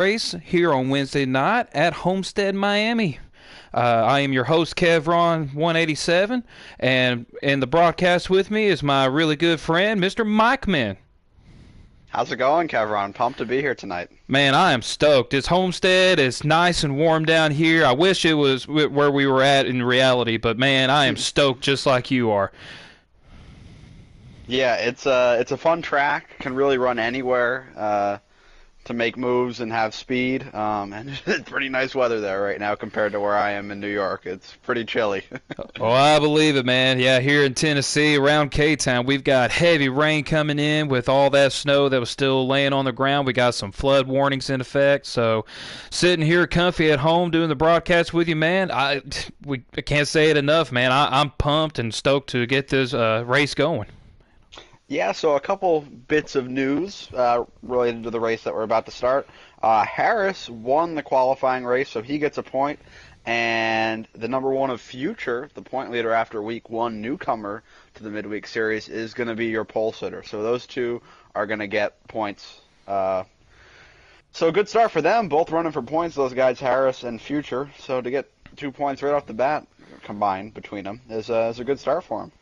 race here on Wednesday night at Homestead, Miami. I am your host, Kevron187, and in the broadcast with me is my really good friend, Mr. Mike Man. How's it going, Kevron? Pumped to be here tonight. Man, I am stoked. It's Homestead. It's nice and warm down here. I wish it was where we were at in reality, but man, I am stoked just like you are. Yeah, it's a fun track. Can really run anywhere to make moves and have speed. And it's pretty nice weather there right now compared to where I am in New York. It's pretty chilly. Oh, I believe it, man. Yeah, here in Tennessee, around K-Town, we've got heavy rain coming in with all that snow that was still laying on the ground. We got some flood warnings in effect. So, sitting here comfy at home doing the broadcast with you, man, I can't say it enough, man. I'm pumped and stoked to get this race going. Yeah, so a couple bits of news related to the race that we're about to start. Harris won the qualifying race, so he gets a point. And the number one of Future, the point leader after week one newcomer to the Midweek Series, is going to be your pole sitter. So those two are going to get points. So a good start for them, both running for points, those guys, Harris and Future. So to get 2 points right off the bat combined between them is a good start for them.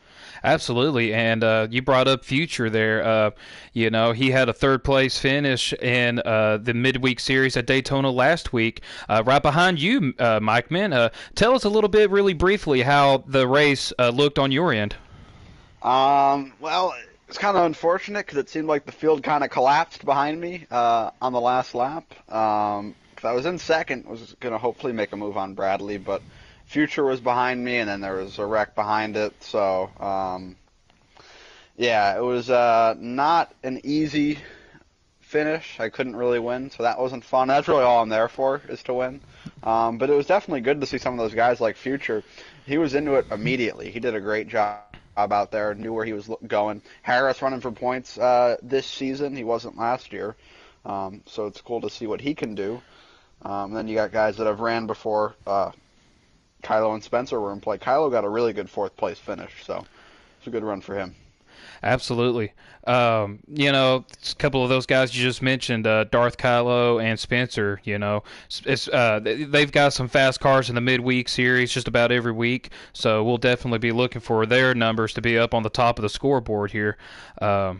Absolutely, and you brought up Future there. He had a third place finish in the midweek series at Daytona last week, right behind you, Mike Man. Tell us a little bit, really briefly, how the race looked on your end. Well, it's kind of unfortunate because it seemed like the field kind of collapsed behind me on the last lap. 'Cause I was in second, was going to hopefully make a move on Bradley, but Future was behind me, and then there was a wreck behind it. So, yeah, it was not an easy finish. I couldn't really win, so that wasn't fun. That's really all I'm there for, is to win. But it was definitely good to see some of those guys like Future. He was into it immediately. He did a great job out there, knew where he was going. Harris running for points this season. He wasn't last year. So it's cool to see what he can do. Then you got guys that have ran before. Kylo and Spencer were in play. Kylo got a really good fourth place finish, so it's a good run for him. Absolutely. A couple of those guys you just mentioned, Darth Kylo and Spencer, they've got some fast cars in the midweek series just about every week, so we'll definitely be looking for their numbers to be up on the top of the scoreboard here. But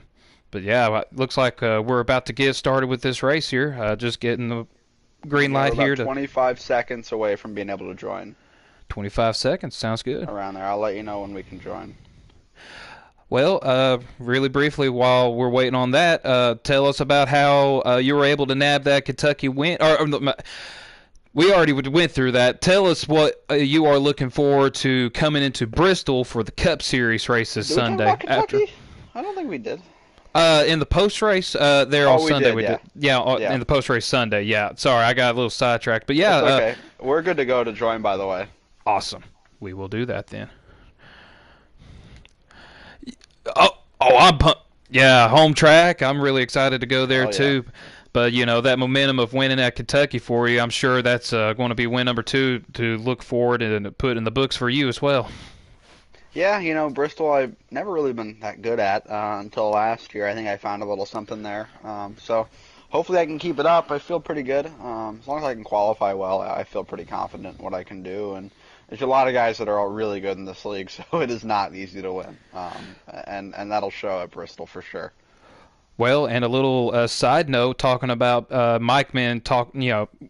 yeah, looks like we're about to get started with this race here. Just getting the green light we're here about 25 seconds away from being able to join. 25 seconds, sounds good. Around there. I'll let you know when we can join. Well, really briefly, while we're waiting on that, tell us about how you were able to nab that Kentucky win. We already went through that. Tell us what you are looking forward to coming into Bristol for the Cup Series races Did Sunday. we talk about Kentucky? I don't think we did. In the post race, there on Sunday we did. Yeah, in the post race Sunday. Yeah, sorry, I got a little sidetracked, but yeah, it's okay. We're good to go to join, by the way. Awesome. We will do that then. I'm pumped. Yeah, home track. I'm really excited to go there too. But that momentum of winning at Kentucky for you, I'm sure that's going to be win number 2 to look forward and put in the books for you as well. Yeah, Bristol I've never really been that good at until last year. I think I found a little something there. So hopefully I can keep it up. I feel pretty good. As long as I can qualify well, I feel pretty confident in what I can do. And there's a lot of guys that are all really good in this league, so it is not easy to win. And that'll show at Bristol for sure. Well, and a little side note, talking about Mike Man,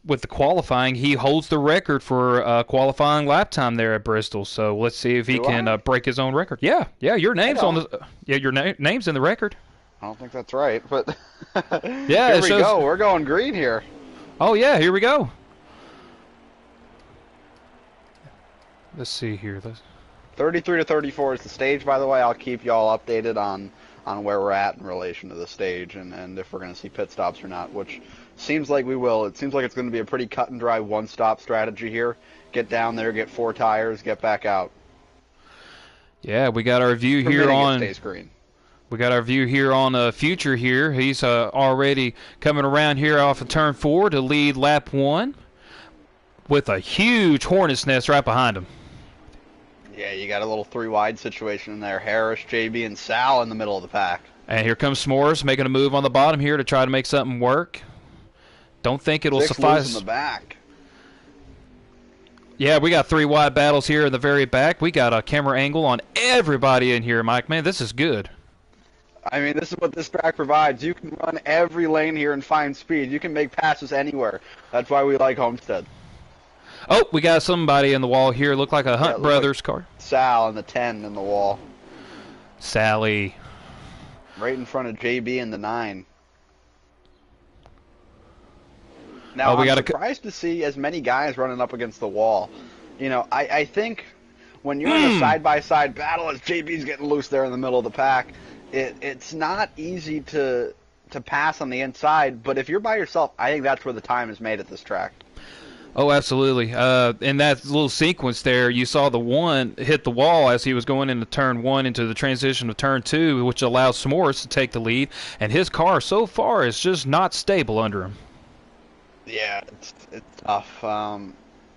with the qualifying, he holds the record for qualifying lap time there at Bristol. So let's see if he can break his own record. Yeah, your name's on the name's in the record. I don't think that's right, but yeah, here we go. We're going green here. Oh yeah, here we go. Let's see here. 33 to 34 is the stage, by the way. I'll keep y'all updated on where we're at in relation to the stage and if we're going to see pit stops or not, which seems like we will. It seems like it's going to be a pretty cut and dry one-stop strategy here. Get down there, get 4 tires, get back out. Yeah, we got our view here on. Stays green. We got our view here on Future here. He's already coming around here off of turn 4 to lead lap 1 with a huge hornet's nest right behind him. Yeah, you got a little 3-wide situation in there. Harris, JB, and Sal in the middle of the pack. And here comes S'mores making a move on the bottom here to try to make something work. Don't think it'll 6 loose suffice. in the back. Yeah, we got 3 wide battles here in the very back. We got a camera angle on everybody in here, Mike. Man, this is good. I mean, this is what this track provides. You can run every lane here and find speed. You can make passes anywhere. That's why we like Homestead. Oh, we got somebody in the wall here. Look like a Hunt Brothers car. Sal and the 10 in the wall. Sally. Right in front of JB and the 9. Now, I'm surprised to see as many guys running up against the wall. You know, I think when you're in a side-by-side battle as JB's getting loose there in the middle of the pack, it's not easy to pass on the inside, but if you're by yourself, I think that's where the time is made at this track. Oh, absolutely. In that little sequence there, you saw the 1 hit the wall as he was going into turn 1 into the transition of turn 2, which allows S'mores to take the lead, and his car so far is just not stable under him. Yeah, it's tough.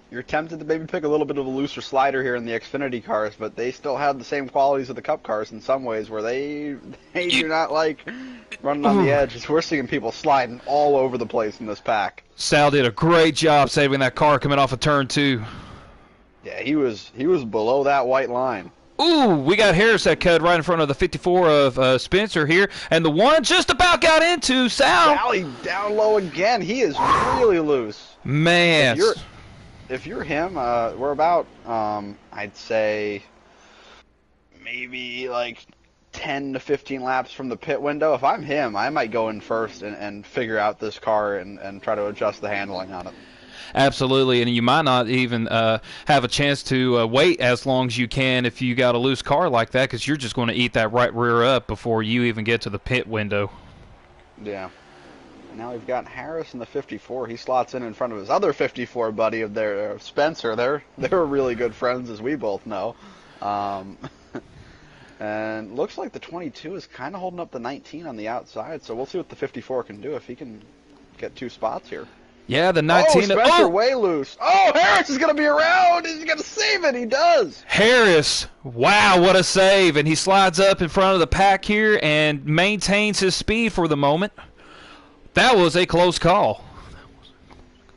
You're tempted to maybe pick a little bit of a looser slider here in the Xfinity cars, but they still have the same qualities of the Cup cars in some ways, where they do not like running on the edge. We're seeing people sliding all over the place in this pack. Sal did a great job saving that car coming off of turn 2. Yeah, he was below that white line. Ooh, we got Harris that cut right in front of the 54 of Spencer here, and the 1 just about got into Sal. Sally down low again. He is really loose. Man. If you're him, we're about, I'd say, maybe like 10 to 15 laps from the pit window. If I'm him, I might go in first and figure out this car and try to adjust the handling on it. Absolutely, and you might not even have a chance to wait as long as you can if you got a loose car like that, because you're just going to eat that right rear up before you even get to the pit window. Yeah. Now we've got Harris in the 54. He slots in front of his other 54 buddy of their Spencer. They're really good friends, as we both know. And looks like the 22 is kind of holding up the 19 on the outside. So we'll see what the 54 can do if he can get 2 spots here. Yeah, the 19. Spencer way loose. Oh, Harris is going to be around. He's going to save it. He does. Harris, wow, what a save. And he slides up in front of the pack here and maintains his speed for the moment. That was a close call.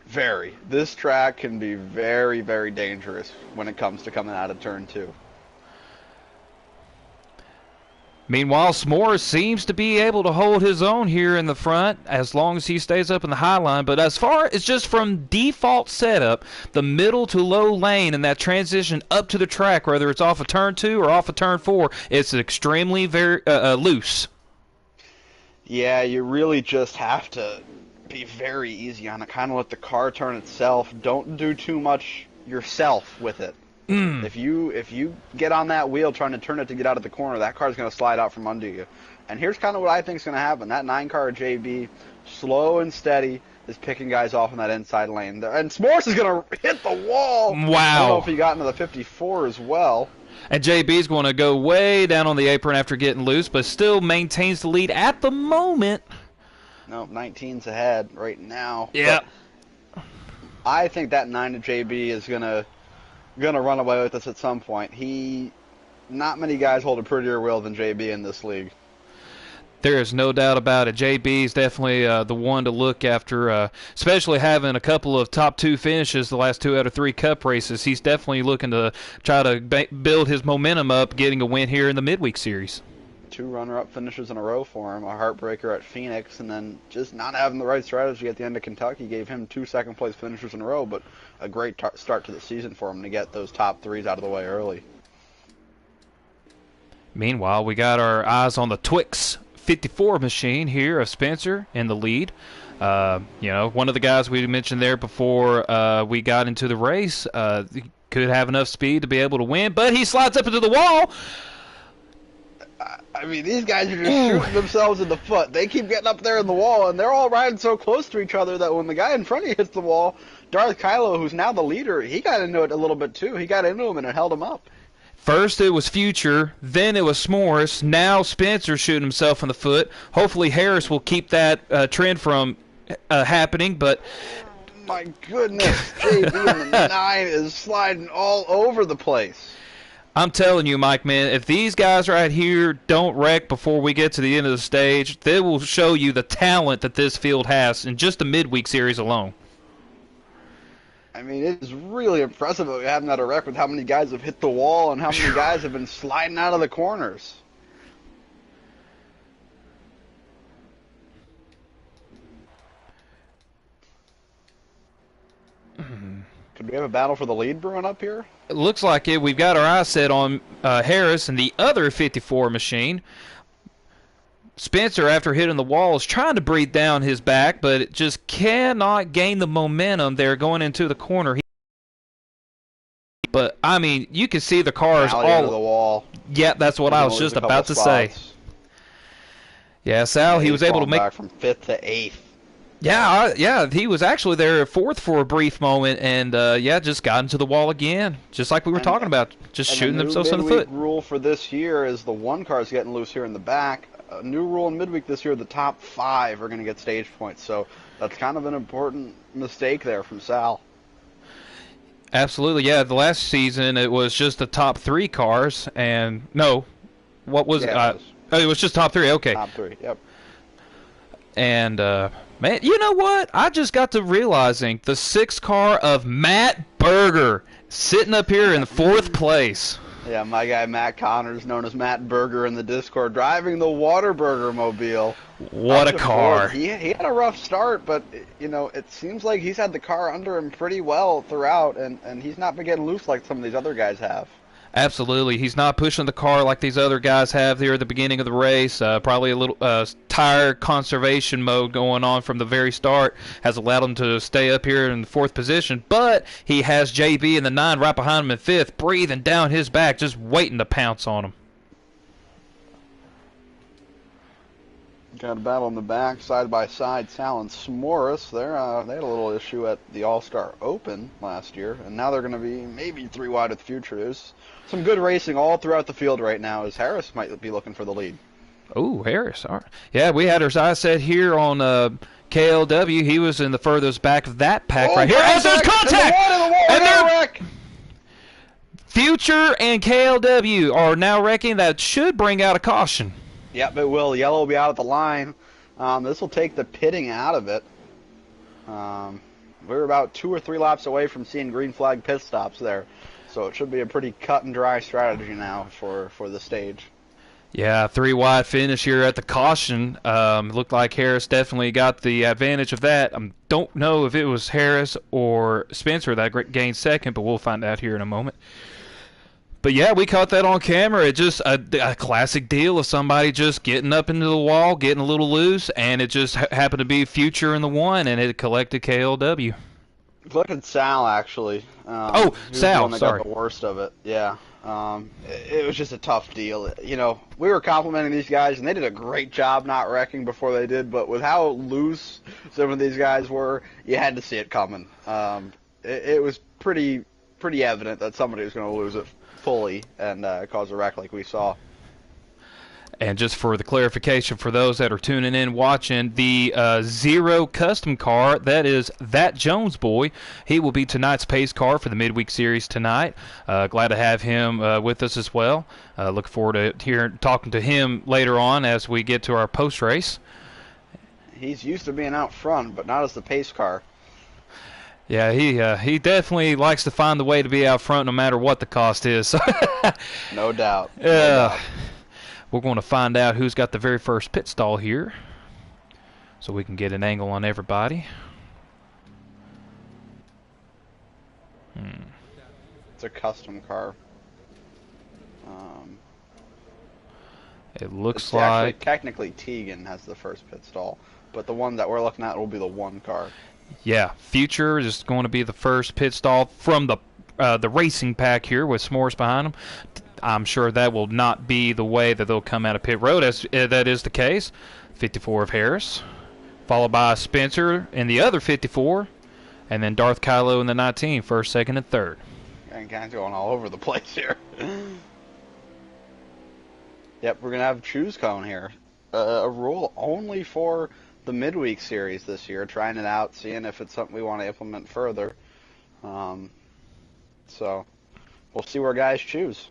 Very. This track can be very, very dangerous when it comes to coming out of turn 2. Meanwhile, S'mores seems to be able to hold his own here in the front as long as he stays up in the high line. But as far as just from default setup, the middle to low lane and that transition up to the track, whether it's off of turn 2 or off of turn 4, it's extremely very loose. Yeah, you really just have to be very easy on it. Kind of let the car turn itself. Don't do too much yourself with it. If you get on that wheel trying to turn it to get out of the corner, that car's going to slide out from under you. And here's kind of what I think is going to happen. That 9 car JB, slow and steady, is picking guys off in that inside lane. And S'mores is going to hit the wall. Wow. I don't know if he got into the 54 as well. And JB's going to go way down on the apron after getting loose, but still maintains the lead at the moment. Nope, 19's ahead right now. Yeah. I think that 9 to JB is gonna run away with us at some point. Not many guys hold a prettier wheel than JB in this league. There is no doubt about it. JB is definitely the one to look after, especially having a couple of top 2 finishes the last 2 out of 3 Cup races. He's definitely looking to try to build his momentum up, getting a win here in the Midweek Series. 2 runner-up finishes in a row for him, a heartbreaker at Phoenix, and then just not having the right strategy at the end of Kentucky gave him 2 second-place finishes in a row, but a great start to the season for him to get those top 3s out of the way early. Meanwhile, we got our eyes on the Twix 54 machine here of Spencer in the lead. One of the guys we mentioned there before we got into the race could have enough speed to be able to win, but he slides up into the wall. I mean, these guys are just shooting themselves in the foot. They keep getting up there in the wall, and they're all riding so close to each other that when the guy in front of you hits the wall, Darth Kylo, who's now the leader, he got into it a little bit too. He got into him, and it held him up. First it was Future, then it was S'mores. Now Spencer shooting himself in the foot. Hopefully Harris will keep that trend from happening, but... My goodness, JB in the 9 is sliding all over the place. I'm telling you, Mike, man, if these guys right here don't wreck before we get to the end of the stage, they will show you the talent that this field has in just the midweek series alone. I mean, it is really impressive that we haven't had a wreck with how many guys have hit the wall and how many guys have been sliding out of the corners. Could we have a battle for the lead brewing up here? It looks like it. We've got our eyes set on Harris and the other 54 machine. Spencer, after hitting the wall, is trying to breathe down his back, but it just cannot gain the momentum there going into the corner. But, I mean, you can see the cars all over the wall. Yeah, that's what I was just about to say. Yeah, Sal, he was able to make back from 5th to 8th. Yeah, he was actually there 4th for a brief moment, and yeah, just got into the wall again, just like we were talking about, just shooting themselves in the foot. The rule for this year is the one car's getting loose here in the back. A new rule in midweek this year: the top 5 are going to get stage points. So that's kind of an important mistake there from Sal. Absolutely, yeah. The last season it was just the top 3 cars, and no, what was it? It was just top 3. Okay. Top 3. Yep. And man, you know what? I just got to realizing the 6th car of Matt Berger sitting up here in 4th place. Yeah, my guy Matt Connors, known as Matt Berger in the Discord, driving the Waterburger mobile. What a car. He had a rough start, but, you know, it seems like he's had the car under him pretty well throughout, and he's not been getting loose like some of these other guys have. Absolutely. He's not pushing the car like these other guys have there at the beginning of the race. Probably a little tire conservation mode going on from the very start has allowed him to stay up here in the 4th position. But he has JB in the 9 right behind him in 5th, breathing down his back, just waiting to pounce on him. Got a battle in the back, side by side. Sal and S'mores. They had a little issue at the All-Star Open last year, and now they're going to be maybe 3 wide at the future. There's some good racing all throughout the field right now, as Harris might be looking for the lead. Oh, Harris. All right. Yeah, we had our eyes set here on KLW. He was in the furthest back of that pack right here. Oh, there's contact! And Future and KLW are now wrecking. That should bring out a caution. Yep, it will. Yellow will be out at the line. This will take the pitting out of it. We're about 2 or 3 laps away from seeing green flag pit stops there. So it should be a pretty cut and dry strategy now for the stage. Yeah, 3 wide finish here at the caution. Looked like Harris definitely got the advantage of that. Don't know if it was Harris or Spencer that gained 2nd, but we'll find out here in a moment. But yeah, we caught that on camera. It just a classic deal of somebody just getting up into the wall, getting a little loose, and it just happened to be Future in the 1, and it collected KLW. Look at Sal, actually. Sal, sorry. Got the worst of it. Yeah. It was just a tough deal. You know, we were complimenting these guys, and they did a great job not wrecking before they did, but with how loose some of these guys were, you had to see it coming. It was pretty evident that somebody was going to lose it fully and cause a wreck like we saw. And just for the clarification for those that are tuning in watching, the 0 custom car, that is that Jones boy. He will be tonight's pace car for the midweek series tonight. Glad to have him with us as well. Look forward to talking to him later on as we get to our post race. He's used to being out front, but not as the pace car. Yeah, he definitely likes to find the way to be out front no matter what the cost is. No doubt. No doubt. We're going to find out who's got the very first pit stall here so we can get an angle on everybody. It's a custom car. It looks like... Technically, Tegan has the first pit stall, but the one that we're looking at will be the 1 car. Yeah, Future is going to be the first pit stall from the racing pack here with S'mores behind them. I'm sure that will not be the way that they'll come out of pit road, as that is the case. 54 of Harris, followed by Spencer in the other 54, and then Darth Kylo in the 19, first, second, and third. And kind of going all over the place here. Yep, we're going to have choose cone here. A rule only for the midweek series this year, trying it out, seeing if it's something we want to implement further. So we'll see where guys choose.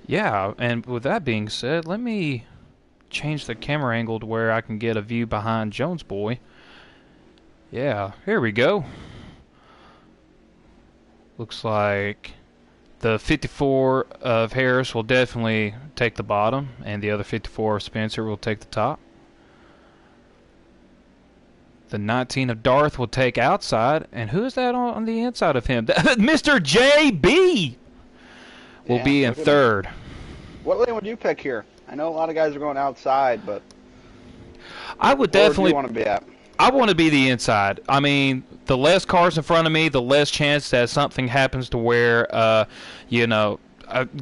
Yeah, and with that being said, let me change the camera angle to where I can get a view behind Jones Boy. Yeah, here we go. Looks like the 54 of Harris will definitely take the bottom, and the other 54 of Spencer will take the top. The 19 of Darth will take outside, and who is that on the inside of him? Mr. JB will be in third. What lane would you pick here? I know a lot of guys are going outside, but I would where definitely do you want to be at? I want to be the inside. I mean, the less cars in front of me, the less chance that something happens to where, a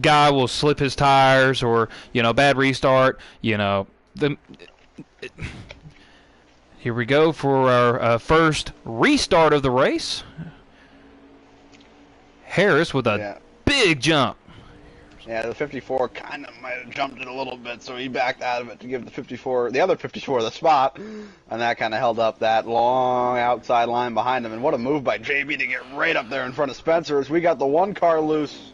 guy will slip his tires or, bad restart. Here we go for our first restart of the race. Harris with a big jump. Yeah, the 54 kind of might have jumped it a little bit, so he backed out of it to give the other 54 the spot, and that kind of held up that long outside line behind him. And what a move by JB to get right up there in front of Spencer as we got the one car loose.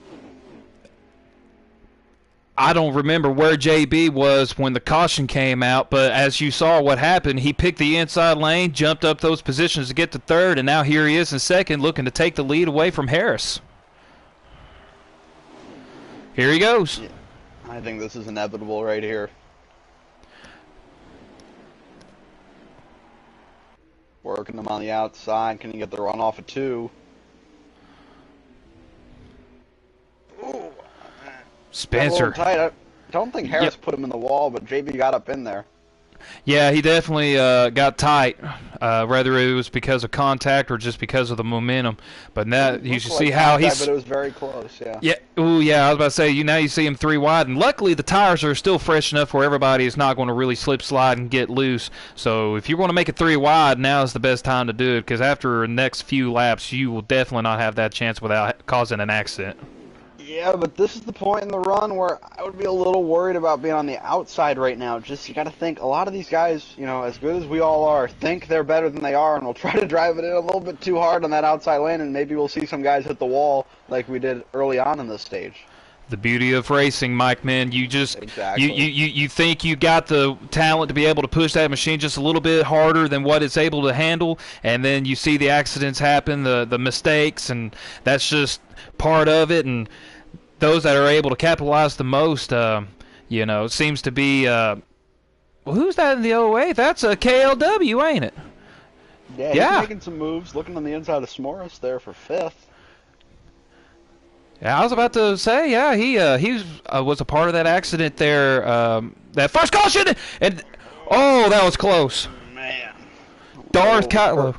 I don't remember where JB was when the caution came out, but as you saw what happened, he picked the inside lane, jumped up those positions to get to third, and now here he is in second looking to take the lead away from Harris. Here he goes. Yeah, I think this is inevitable right here. Working them on the outside. Can you get the run off of 2? Ooh. Spencer. Tight. I don't think Harris put him in the wall, but JB got up in there. Yeah, he definitely got tight, whether it was because of contact or just because of the momentum. But now you should see how he's. But it was very close. Yeah. Yeah. Ooh, yeah. I was about to say. Now you see him 3 wide, and luckily the tires are still fresh enough where everybody is not going to really slip, slide, and get loose. So if you want to make it 3 wide, now is the best time to do it because after the next few laps, you will definitely not have that chance without causing an accident. Yeah, but this is the point in the run where I would be a little worried about being on the outside right now. Just you got to think a lot of these guys, as good as we all are, think they're better than they are, and will try to drive it in a little bit too hard on that outside lane, and maybe we'll see some guys hit the wall like we did early on in this stage. The beauty of racing, Mike, man, you just exactly. you think you got the talent to be able to push that machine just a little bit harder than what it's able to handle, and then you see the accidents happen, the mistakes, and that's just part of it. And those that are able to capitalize the most, seems to be. Who's that in the 08? That's a KLW, ain't it? Yeah, he's making some moves, looking on the inside of S'mores there for 5th. Yeah, I was about to say, yeah, he was a part of that accident there. That first caution, and that was close. Man, Darth Kylo.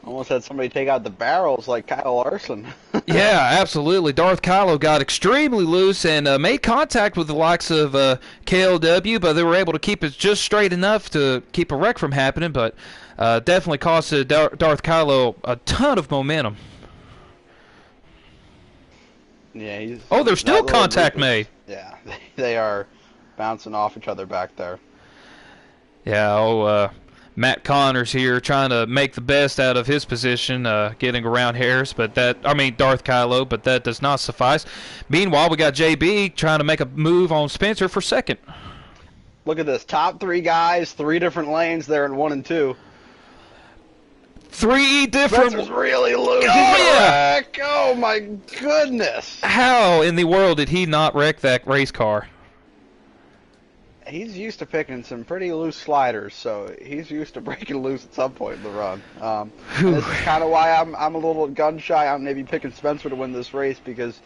Almost had somebody take out the barrels like Kyle Larson. Yeah, absolutely. Darth Kylo got extremely loose and made contact with the likes of KLW, but they were able to keep it just straight enough to keep a wreck from happening, but definitely costed Darth Kylo a ton of momentum. Yeah, there's still contact made. Yeah, they are bouncing off each other back there. Yeah, Matt Connors here trying to make the best out of his position, getting around Harris, Darth Kylo, but that does not suffice. Meanwhile, we got JB trying to make a move on Spencer for second. Look at this. Top 3 guys, 3 different lanes there in 1 and 2. 3 different... Spencer's really losing wreck. Oh, my goodness. How in the world did he not wreck that race car? He's used to picking some pretty loose sliders, so he's used to breaking loose at some point in the run. This is kind of why I'm a little gun-shy on maybe picking Spencer to win this race because,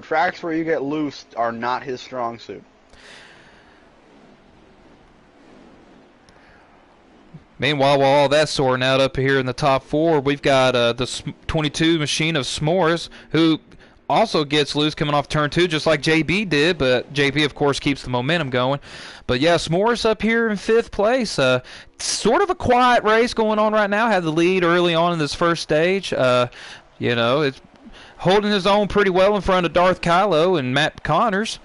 tracks where you get loose are not his strong suit. Meanwhile, while all that's sorting out up here in the top 4, we've got the 22 machine of S'mores, who also gets loose coming off turn 2, just like JB did, but JB, of course, keeps the momentum going. But yeah, S'mores up here in 5th place. Sort of a quiet race going on right now. Had the lead early on in this first stage. It's holding his own pretty well in front of Darth Kylo and Matt Connors.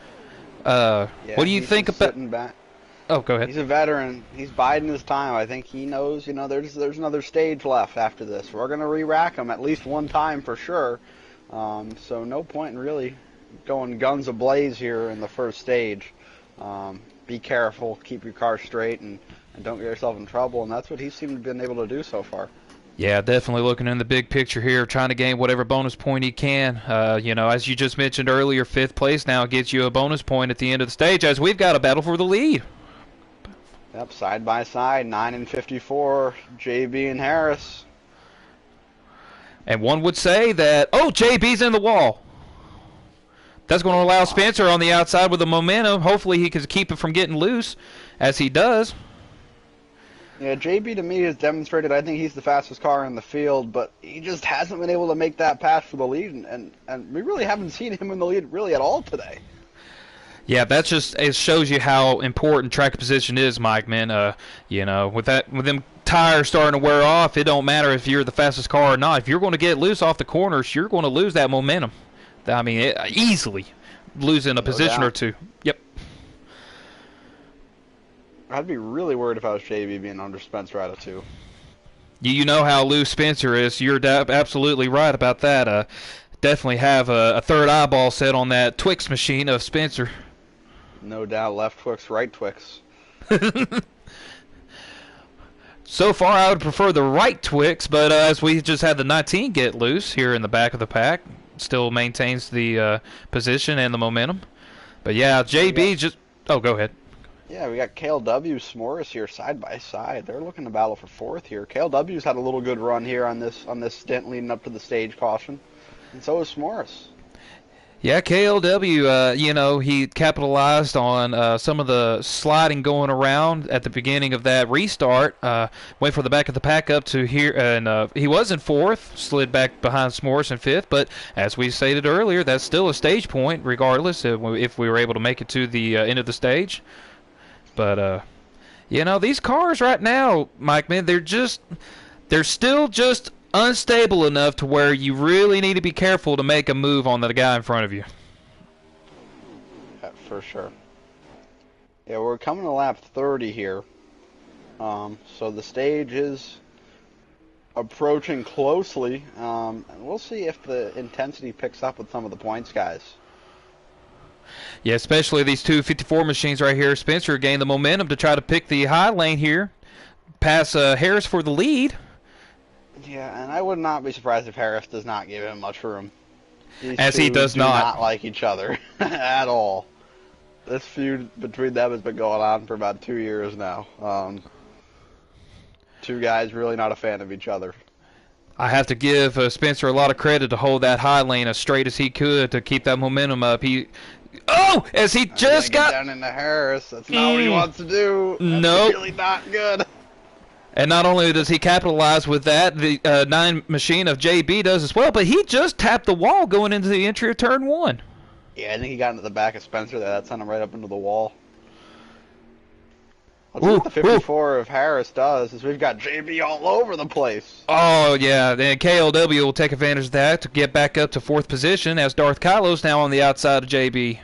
What do you think about... Sitting back. Oh, go ahead. He's a veteran. He's biding his time. I think he knows, there's another stage left after this. We're going to re-rack him at least one time for sure. So no point in really going guns ablaze here in the first stage. Be careful, keep your car straight, and don't get yourself in trouble, and that's what he seemed to have been able to do so far. Yeah, definitely looking in the big picture here, trying to gain whatever bonus point he can. You know, as you just mentioned earlier, 5th place now gets you a bonus point at the end of the stage, as we've got a battle for the lead. Yep, side by side, 9 and 54, JB and Harris. And one would say that, oh, JB's in the wall. That's going to allow Spencer on the outside with the momentum. Hopefully he can keep it from getting loose, as he does. Yeah, JB to me has demonstrated I think he's the fastest car in the field, but he just hasn't been able to make that pass for the lead, and we really haven't seen him in the lead really at all today. Yeah, that's just, it shows you how important track position is, Mike, man. You know, with them tires starting to wear off, it don't matter if you're the fastest car or not. If you're going to get loose off the corners, you're going to lose that momentum. I mean, easily losing a position or two. Yep. I'd be really worried if I was JB being under Spencer out of 2. You know how loose Spencer is. You're absolutely right about that. Definitely have a third eyeball set on that Twix machine of Spencer. No doubt, left Twix, right Twix. So far, I would prefer the right Twix, but as we just had the 19 get loose here in the back of the pack, still maintains the position and the momentum. But yeah, JB just... Oh, go ahead. Yeah, we got KLW, S'mores here side by side. They're looking to battle for 4th here. KLW's had a little good run here on this stint leading up to the stage caution, and so is S'mores. Yeah, KLW, you know, he capitalized on some of the sliding going around at the beginning of that restart. Went for the back of the pack up to here, and he was in 4th, slid back behind S'mores in 5th. But as we stated earlier, that's still a stage point, regardless if we were able to make it to the end of the stage. But you know, these cars right now, Mike, man, they're still just unstable enough to where you really need to be careful to make a move on the guy in front of you. Yeah, for sure. Yeah, we're coming to lap 30 here. So the stage is approaching closely. And we'll see if the intensity picks up with some of the points, guys. Yeah, especially these 254 machines right here. Spencer gained the momentum to try to pick the high lane here. Pass Harris for the lead. Yeah, and I would not be surprised if Harris does not give him much room. As he does do not like each other at all. This feud between them has been going on for about 2 years now. Two guys really not a fan of each other. I have to give Spencer a lot of credit to hold that high lane as straight as he could to keep that momentum up. As he just got down into Harris. That's not what he wants to do. That's nope. Really not good. And not only does he capitalize with that, the 9 machine of JB does as well, but he just tapped the wall going into the entry of turn 1. Yeah, I think he got into the back of Spencer there. That sent him right up into the wall. Let's see what the 54 of Harris does, is we've got JB all over the place. Oh, yeah, and KLW will take advantage of that to get back up to 4th position, as Darth Kylo's now on the outside of JB.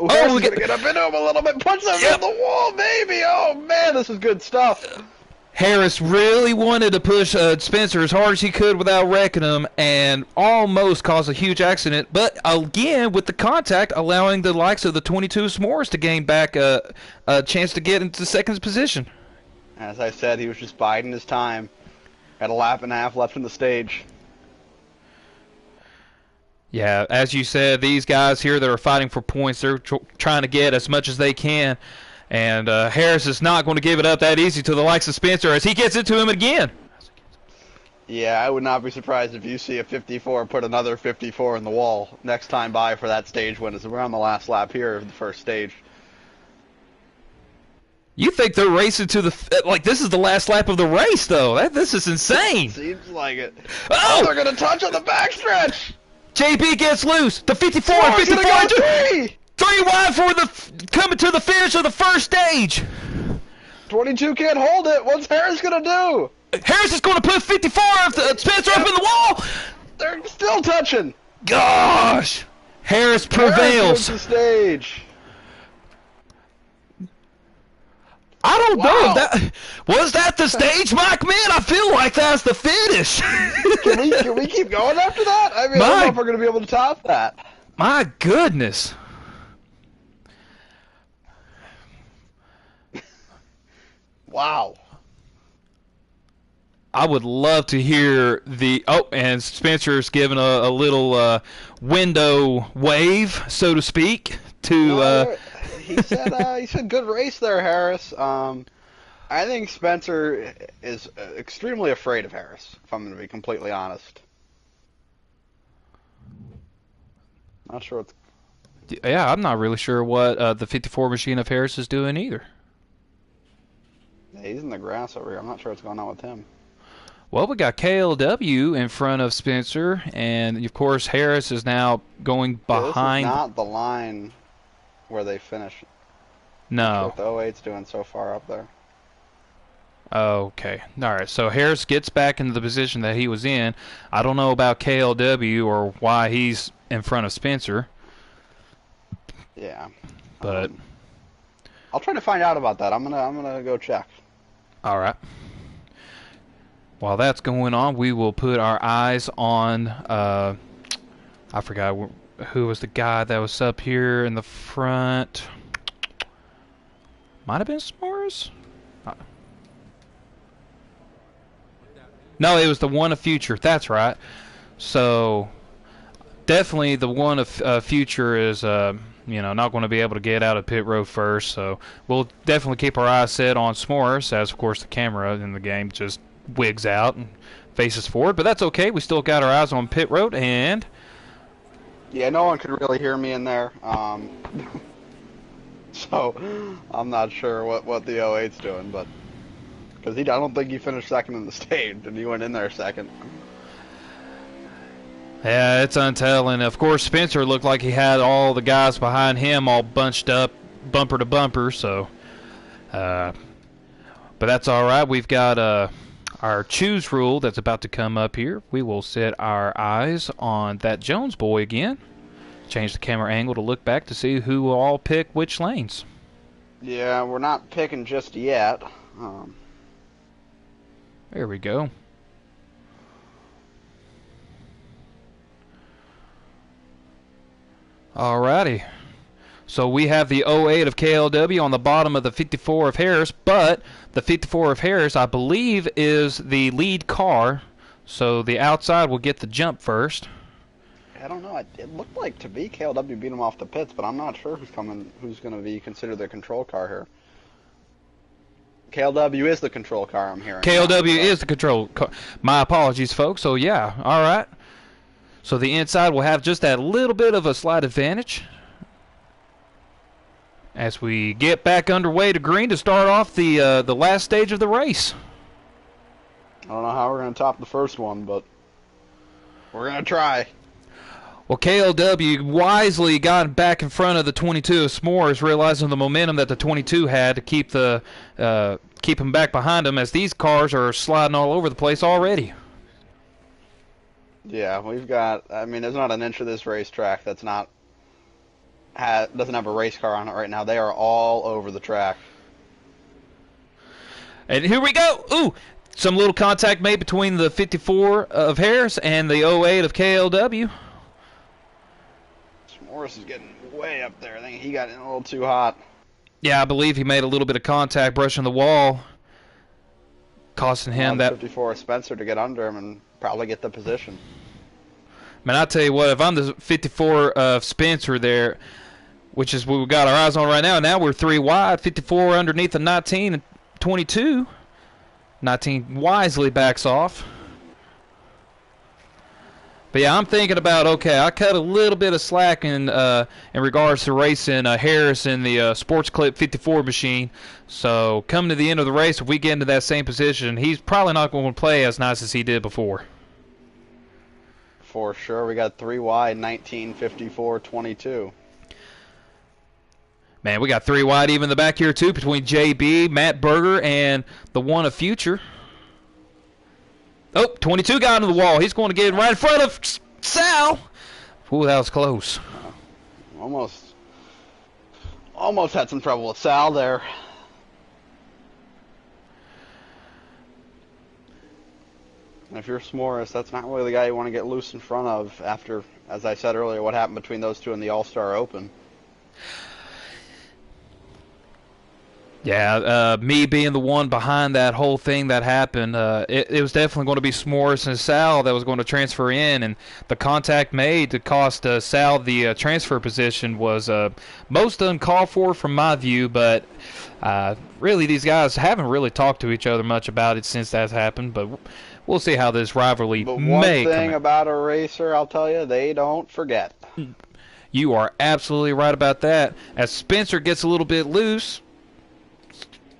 Ooh, Harris is going to get up into him a little bit, punch him in the wall, baby! Oh, man, this is good stuff. Harris really wanted to push Spencer as hard as he could without wrecking him, and almost caused a huge accident. But again, with the contact, allowing the likes of the 22 S'mores to gain back a chance to get into 2nd position. As I said, he was just biding his time. Had a lap and a half left in the stage. Yeah, as you said, these guys here that are fighting for points, they're trying to get as much as they can. And Harris is not going to give it up that easy to the likes of Spencer as he gets into him again. Yeah, I would not be surprised if you see a 54 put another 54 in the wall next time by for that stage win, as we're on the last lap here of the first stage. You think they're racing to the... Like, this is the last lap of the race, though. This is insane. Seems like it. Oh, they're going to touch on the backstretch. JB gets loose. The 54 and 54 go three. 3 wide for the coming to the finish of the first stage. 22 can't hold it. What's Harris gonna do? Harris is going to put 54 of Spencer up in the wall. They're still touching. Gosh, Harris prevails. Harris wins the stage. I don't know. Was that the stage, Mike? Man, I feel like that's the finish. Can we keep going after that? I mean, I don't know if we're gonna be able to top that. My goodness. Wow. I would love to hear the... Oh, and Spencer's giving a little window wave, so to speak, to... No, he said good race there, Harris. I think Spencer is extremely afraid of Harris, if I'm going to be completely honest. Not sure what's... Yeah, I'm not really sure what the 54 machine of Harris is doing either. He's in the grass over here. I'm not sure what's going on with him. Well, we got KLW in front of Spencer, and of course Harris is now going behind. This is not the line where they finish. No. Not sure what the 08's doing so far up there. Okay. All right. So Harris gets back into the position that he was in. I don't know about KLW or why he's in front of Spencer. Yeah. But I'll try to find out about that. I'm gonna go check. All right. While that's going on, we will put our eyes on, I forgot who was the guy that was up here in the front. Might have been S'mores? No, it was the one of Future. That's right. So, definitely the one of Future is, not going to be able to get out of pit road first. So, we'll definitely keep our eyes set on S'mores, as, of course, the camera in the game just wigs out and faces forward, but that's okay. We still got our eyes on pit road, and yeah, no one could really hear me in there, so I'm not sure what the 08's doing, but because I don't think he finished second in the stage, and he went in there second. Yeah, it's untelling. Of course, Spencer looked like he had all the guys behind him all bunched up, bumper to bumper. So, but that's all right. We've got our choose rule that's about to come up here. We will set our eyes on that Jones boy again. Change the camera angle to look back to see who will all pick which lanes. Yeah, we're not picking just yet. There we go. Alrighty. So we have the 08 of KLW on the bottom of the 54 of Harris, but the 54 of Harris, I believe, is the lead car, so the outside will get the jump first. I don't know. It looked like to be KLW beat him off the pits, but I'm not sure who's going to be considered the control car here. KLW is the control car, I'm hearing. KLW is the control car. My apologies, folks. So, yeah, all right. So the inside will have just that little bit of a slight advantage as we get back underway to green to start off the last stage of the race. I don't know how we're going to top the first one, but we're going to try. Well, KLW wisely got back in front of the 22 of S'mores, realizing the momentum that the 22 had to keep him back behind him, as these cars are sliding all over the place already. Yeah, we've got. I mean, there's not an inch of this racetrack that's not doesn't have a race car on it right now. They are all over the track. And here we go. Ooh, some little contact made between the 54 of Harris and the 08 of KLW. Morris is getting way up there. I think he got in a little too hot. Yeah, I believe he made a little bit of contact brushing the wall, costing him that 54 Spencer to get under him and probably get the position. Man, I tell you what, if I'm the 54 of Spencer there, which is what we've got our eyes on right now we're 3 wide, 54 underneath the 19 and 22. 19 wisely backs off. But yeah, I'm thinking about, okay, I cut a little bit of slack in regards to racing Harris in the Sports Clip 54 machine. So coming to the end of the race, if we get into that same position, he's probably not going to play as nice as he did before. For sure. We got 3 wide, 19, 54, 22. Man, we got 3 wide even in the back here, too, between JB, Matt Berger, and the one of Future. Oh, 22 got into the wall. He's going to get right in front of Sal. Ooh, that was close. Almost had some trouble with Sal there. And if you're S'mores, that's not really the guy you want to get loose in front of after, as I said earlier, what happened between those two in the All-Star Open. Yeah, me being the one behind that whole thing that happened, it was definitely going to be S'mores and Sal that was going to transfer in, and the contact made to cost Sal the transfer position was most uncalled for from my view, but really these guys haven't really talked to each other much about it since that's happened, but we'll see how this rivalry But one may come thing out. about a racer, I'll tell you, they don't forget. You are absolutely right about that. As Spencer gets a little bit loose,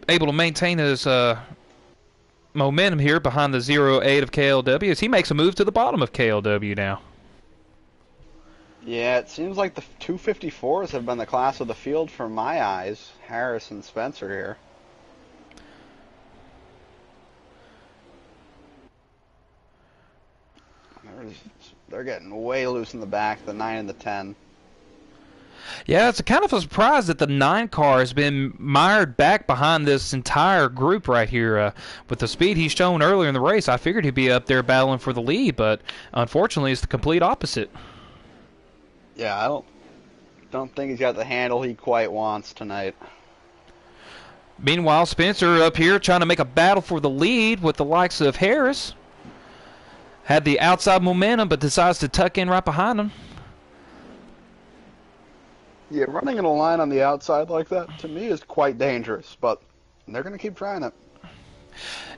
able to maintain his momentum here behind the 0-8 of KLW as he makes a move to the bottom of KLW now. Yeah, it seems like the 254s have been the class of the field for my eyes. Harris and Spencer here. They're getting way loose in the back, the 9 and the 10. Yeah, it's a kind of a surprise that the 9 car has been mired back behind this entire group right here. With the speed he's shown earlier in the race, I figured he'd be up there battling for the lead, but unfortunately it's the complete opposite. Yeah, I don't think he's got the handle he quite wants tonight. Meanwhile, Spencer up here trying to make a battle for the lead with the likes of Harris. Had the outside momentum, but decides to tuck in right behind him. Yeah, running in a line on the outside like that, to me, is quite dangerous, but they're going to keep trying it.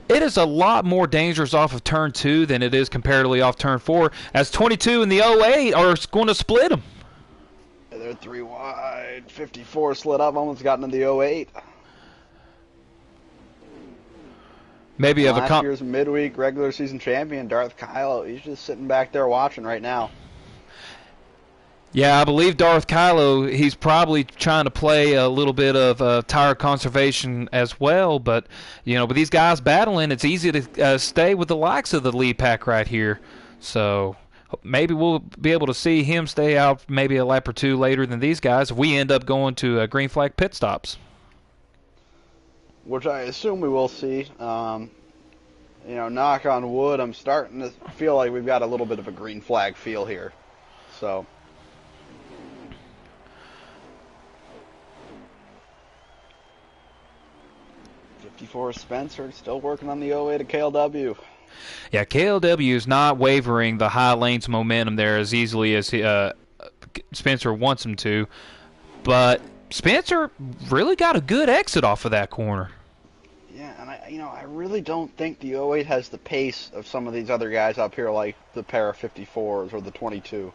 It is a lot more dangerous off of turn 2 than it is comparatively off turn 4, as 22 and the 08 are going to split them. Yeah, they're 3 wide, 54 slid up, almost got into the 08. Maybe you have Last year's midweek regular season champion, Darth Kylo, he's just sitting back there watching right now. Yeah, I believe Darth Kylo, he's probably trying to play a little bit of tire conservation as well, but, with these guys battling, it's easy to stay with the likes of the lead pack right here. So maybe we'll be able to see him stay out maybe a lap or two later than these guys if we end up going to green flag pit stops. Which I assume we will see. Knock on wood, I'm starting to feel like we've got a little bit of a green flag feel here. So... 54 Spencer still working on the 08 at KLW. Yeah, KLW is not wavering the high lanes momentum there as easily as Spencer wants him to, but Spencer really got a good exit off of that corner. Yeah, and I really don't think the 08 has the pace of some of these other guys up here, like the pair of 54s or the 22.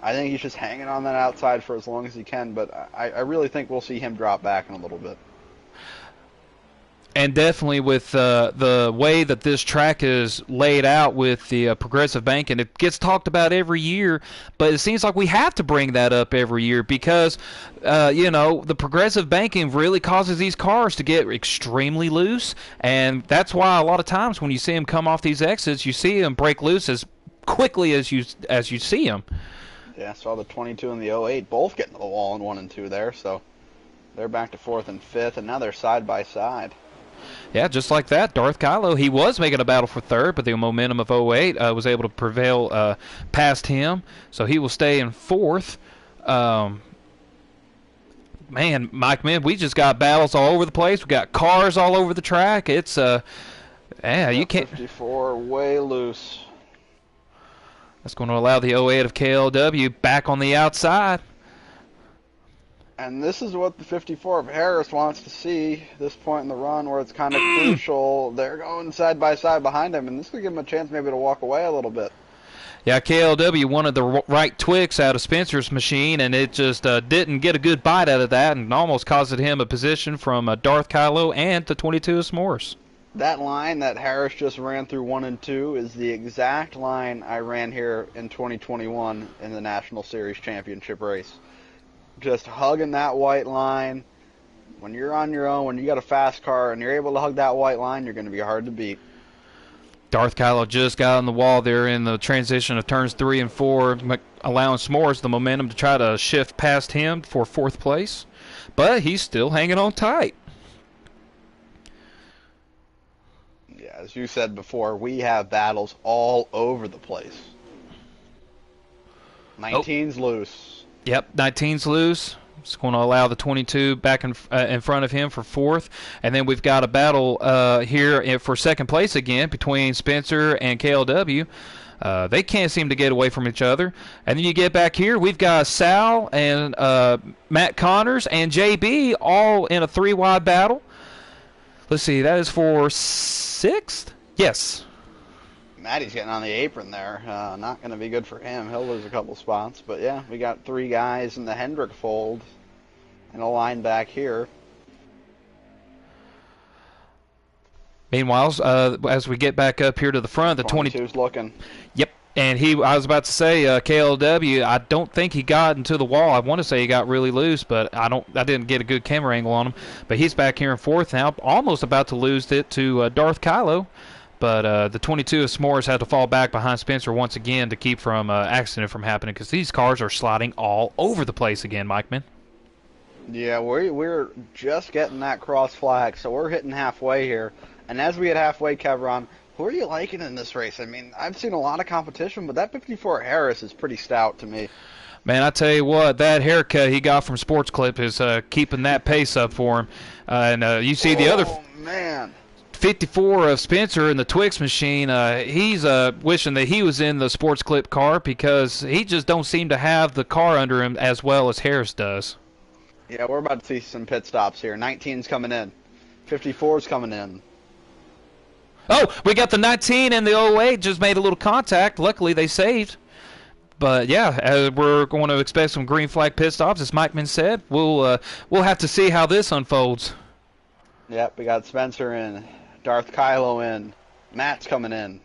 I think he's just hanging on that outside for as long as he can, but I really think we'll see him drop back in a little bit. And definitely with the way that this track is laid out with the progressive banking, it gets talked about every year, but it seems like we have to bring that up every year because, the progressive banking really causes these cars to get extremely loose, and that's why a lot of times when you see them come off these exits, you see them break loose as quickly as you see them. Yeah, I saw the 22 and the 08 both getting to the wall in 1 and 2 there, so they're back to 4th and 5th, and now they're side by side. Yeah, just like that, Darth Kylo, he was making a battle for 3rd, but the momentum of 08 was able to prevail past him, so he will stay in 4th. Man, Mike, we just got battles all over the place. We got cars all over the track. It's, you can't... 54 way loose. That's going to allow the 08 of KLW back on the outside. And this is what the 54 of Harris wants to see, this point in the run where it's kind of crucial. They're going side by side behind him, and this could give him a chance maybe to walk away a little bit. Yeah, KLW wanted the right twix out of Spencer's machine, and it just didn't get a good bite out of that and almost caused him a position from Darth Kylo and the 22 of S'mores. That line that Harris just ran through 1 and 2 is the exact line I ran here in 2021 in the National Series Championship race. Just hugging that white line. When you're on your own, when you got a fast car and you're able to hug that white line, you're going to be hard to beat. Darth Kylo just got on the wall there in the transition of turns 3 and 4, allowing S'mores the momentum to try to shift past him for 4th place. But he's still hanging on tight. Yeah, as you said before, we have battles all over the place. 19's loose. Yep, 19's loose. It's going to allow the 22 back in front of him for fourth. And then we've got a battle here for second place again between Spencer and KLW. They can't seem to get away from each other. And then you get back here, we've got Sal and Matt Connors and JB all in a 3-wide battle. Let's see, that is for sixth? Yes. Matty's getting on the apron there. Not going to be good for him. He'll lose a couple spots. But yeah, we got 3 guys in the Hendrick fold and a line back here. Meanwhile, as we get back up here to the front, the 22's looking. Yep. And I was about to say, KLW, I don't think he got into the wall. I want to say he got really loose, but I didn't get a good camera angle on him. But he's back here in fourth now, almost about to lose it to Darth Kylo. But the 22 of S'mores had to fall back behind Spencer once again to keep from accident from happening, because these cars are sliding all over the place again, Mike Man. Yeah, we're just getting that cross flag, so we're hitting halfway here. And as we hit halfway, Kevron, who are you liking in this race? I mean, I've seen a lot of competition, but that 54 Harris is pretty stout to me. Man, I tell you what, that haircut he got from Sports Clip is keeping that pace up for him. And you see the other... Oh, man. 54 of Spencer in the Twix machine, he's wishing that he was in the Sports Clip car, because he just don't seem to have the car under him as well as Harris does. Yeah, we're about to see some pit stops here. 19's coming in. 54's coming in. Oh, we got the 19 and the 08 just made a little contact. Luckily, they saved. But yeah, we're going to expect some green flag pit stops, as Mike Man said. We'll have to see how this unfolds. Yep, we got Spencer in. Darth Kylo in. Matt's coming in.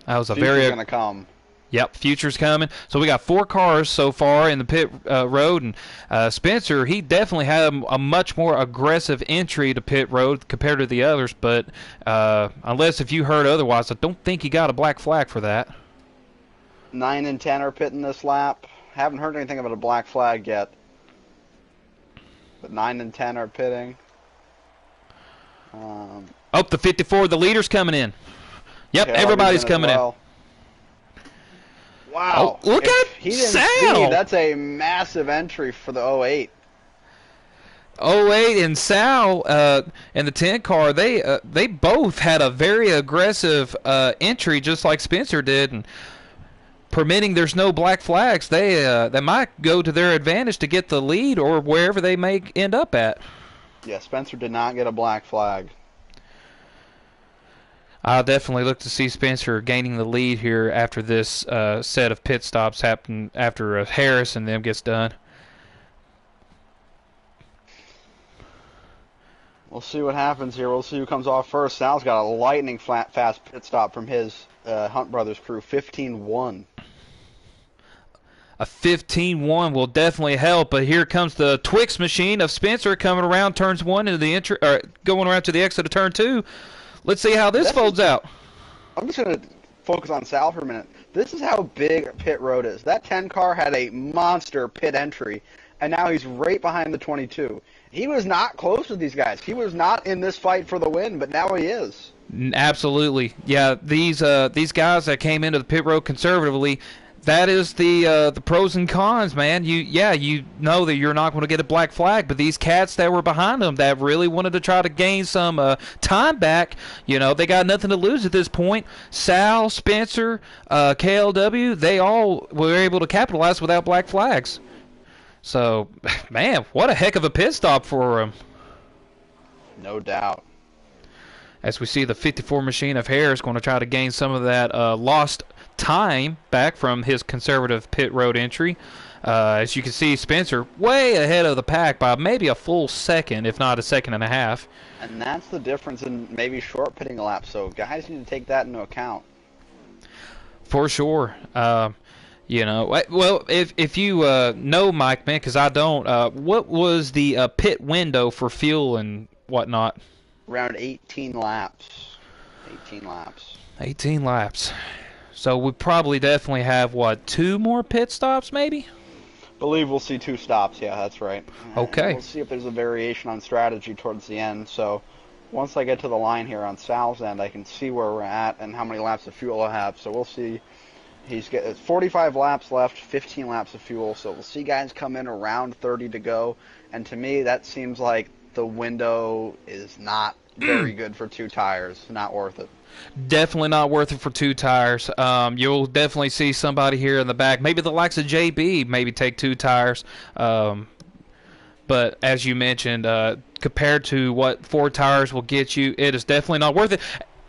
That was a Future's very... gonna come. Yep, Future's coming. So we got 4 cars so far in the pit road, and Spencer, he definitely had a much more aggressive entry to pit road compared to the others, but unless if you heard otherwise, I don't think he got a black flag for that. 9 and 10 are pitting this lap. Haven't heard anything about a black flag yet. But 9 and 10 are pitting. Oh, the 54, the leader's coming in. Yep, everybody's coming in. Wow. Oh, look at he didn't Sal. speed, that's a massive entry for the 08. 08 and Sal and the 10 car, they both had a very aggressive entry, just like Spencer did, and permitting there's no black flags, they might go to their advantage to get the lead or wherever they may end up at. Yeah, Spencer did not get a black flag. I'll definitely look to see Spencer gaining the lead here after this set of pit stops happen, after Harris and them gets done. We'll see what happens here. We'll see who comes off first. Sal's got a lightning fast pit stop from his Hunt Brothers crew, 15-1. A 15-1 will definitely help, but here comes the Twix machine of Spencer coming around turns 1 into the entry, or going around to the exit of turn 2. Let's see how this folds out. I'm just going to focus on Sal for a minute. This is how big pit road is. That 10 car had a monster pit entry, and now he's right behind the 22. He was not close to these guys. He was not in this fight for the win, but now he is. Absolutely. Yeah, these guys that came into the pit road conservatively, that is the pros and cons, man. You know that you're not going to get a black flag, but these cats that were behind them that really wanted to try to gain some time back, they got nothing to lose at this point. Sal, Spencer, KLW, they all were able to capitalize without black flags. So, man, what a heck of a pit stop for them. No doubt. As we see the 54 machine of Harris going to try to gain some of that lost time back from his conservative pit road entry. As you can see, Spencer way ahead of the pack by maybe a full second, if not a second and a half. And that's the difference in maybe short pitting a lap. So guys need to take that into account. For sure. Well, if you know, Mike, man, because I don't, what was the pit window for fuel and whatnot? Around 18 laps. 18 laps. 18 laps. So we probably definitely have, 2 more pit stops maybe? Believe we'll see 2 stops, yeah, that's right. Okay. We'll see if there's a variation on strategy towards the end. So once I get to the line here on Sal's end, I can see where we're at and how many laps of fuel I have. So we'll see. He's got 45 laps left, 15 laps of fuel. So we'll see guys come in around 30 to go. And to me, that seems like the window is not very good for 2 tires. Not worth it. Definitely not worth it for 2 tires. You'll definitely see somebody here in the back, maybe the likes of JB, maybe take 2 tires. But as you mentioned, compared to what 4 tires will get you, it is definitely not worth it.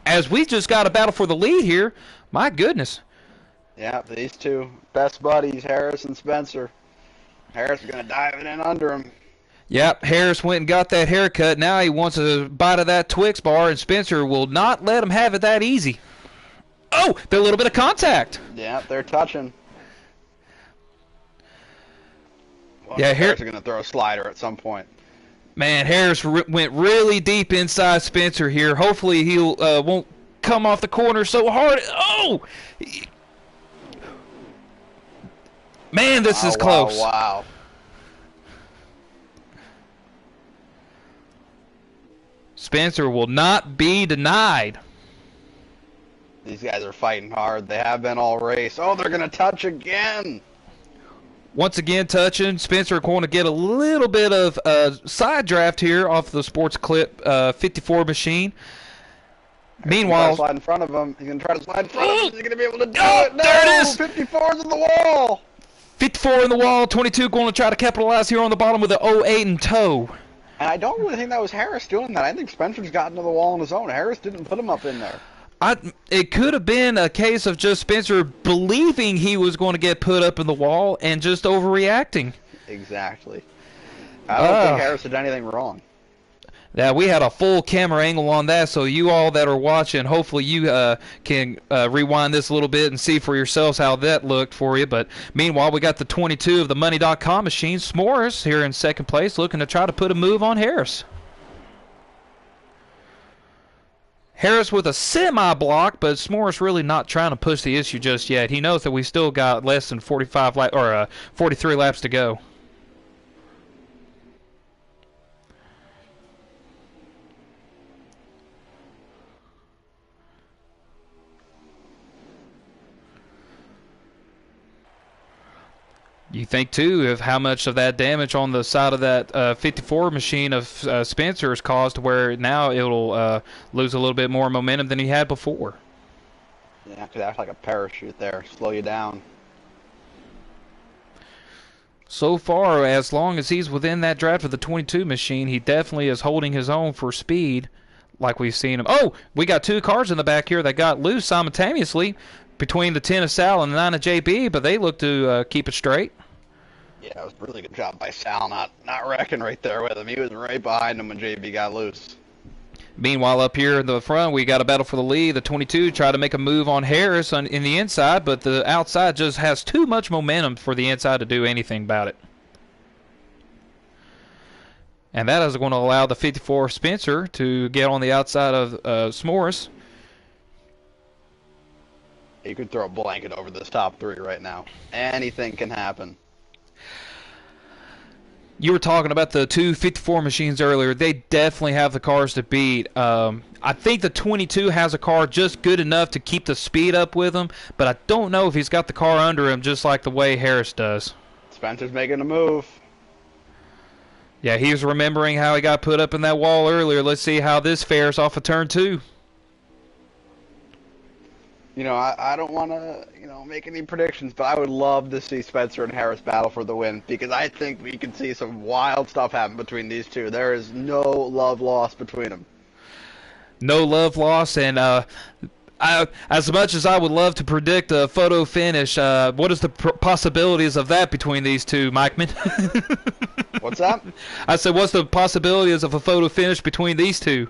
As we just got a battle for the lead here, my goodness. Yeah, these two best buddies, Harris and Spencer. Harris is going to dive it in under him. Yep, Harris went and got that haircut. Now he wants a bite of that Twix bar, and Spencer will not let him have it that easy. Oh, a little bit of contact. Yeah, they're touching. Well, yeah, Harris is going to throw a slider at some point. Man, Harris went really deep inside Spencer here. Hopefully he won't come off the corner so hard. Oh! Man, this is close. Wow. Spencer will not be denied. These guys are fighting hard. They have been all race. Oh, they're going to touch again. Once again, touching. Spencer going to get a little bit of side draft here off the Sports Clip 54 machine. Meanwhile, slide in front of him. He's going to try to slide in front of him. He's going to be able to do it. No, there it is. 54's in the wall. 54 in the wall. 22 going to try to capitalize here on the bottom with the 08 in tow. And I don't really think that was Harris doing that. I think Spencer's gotten to the wall on his own. Harris didn't put him up in there. It could have been a case of just Spencer believing he was going to get put up in the wall and just overreacting. Exactly. I don't think Harris did anything wrong. Now, we had a full camera angle on that, so you all that are watching, hopefully you can rewind this a little bit and see for yourselves how that looked for you. But meanwhile, we got the 22 of the Money.com machine, S'mores, here in second place, looking to try to put a move on Harris. Harris with a semi-block, but S'mores really not trying to push the issue just yet. He knows that we still got less than 43 laps to go. You think, too, of how much of that damage on the side of that 54 machine of Spencer has caused where now it'll lose a little bit more momentum than he had before. Yeah, because that's like a parachute there. Slow you down. So far, as long as he's within that draft of the 22 machine, he definitely is holding his own for speed like we've seen him. Oh, we got 2 cars in the back here that got loose simultaneously between the 10 of Sal and the 9 of JB, but they look to keep it straight. Yeah, it was a really good job by Sal not wrecking right there with him. He was right behind him when JB got loose. Meanwhile, up here in the front, we got a battle for the lead. The 22 tried to make a move on Harris in the inside, but the outside just has too much momentum for the inside to do anything about it. And that is going to allow the 54 Spencer to get on the outside of S'mores. You could throw a blanket over this top 3 right now. Anything can happen. You were talking about the 2 54 machines earlier. They definitely have the cars to beat. I think the 22 has a car just good enough to keep the speed up with him, but I don't know if he's got the car under him just like the way Harris does. Spencer's making a move. Yeah, he was remembering how he got put up in that wall earlier. Let's see how this fares off of turn 2. You know, I don't want to, make any predictions, but I would love to see Spencer and Harris battle for the win because I think we can see some wild stuff happen between these two. There is no love lost between them. No love lost, and as much as I would love to predict a photo finish, what is the possibilities of that between these two, Mikeman? What's that? I said, what's the possibilities of a photo finish between these two?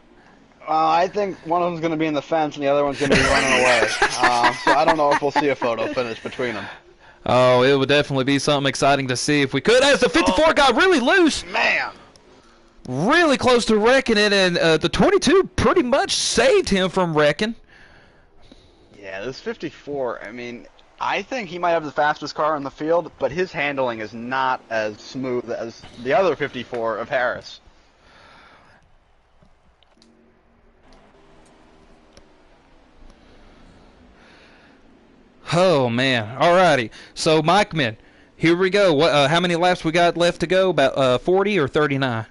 I think one of them's going to be in the fence and the other one's going to be running away. So I don't know if we'll see a photo finish between them. Oh, it would definitely be something exciting to see if we could. As the 54 got really loose. Man. Really close to wrecking it, and the 22 pretty much saved him from wrecking. Yeah, this 54, I mean, I think he might have the fastest car in the field, but his handling is not as smooth as the other 54 of Harris. Oh man. Alrighty. So Mikeman, here we go. What? How many laps we got left to go? About 40 or 39?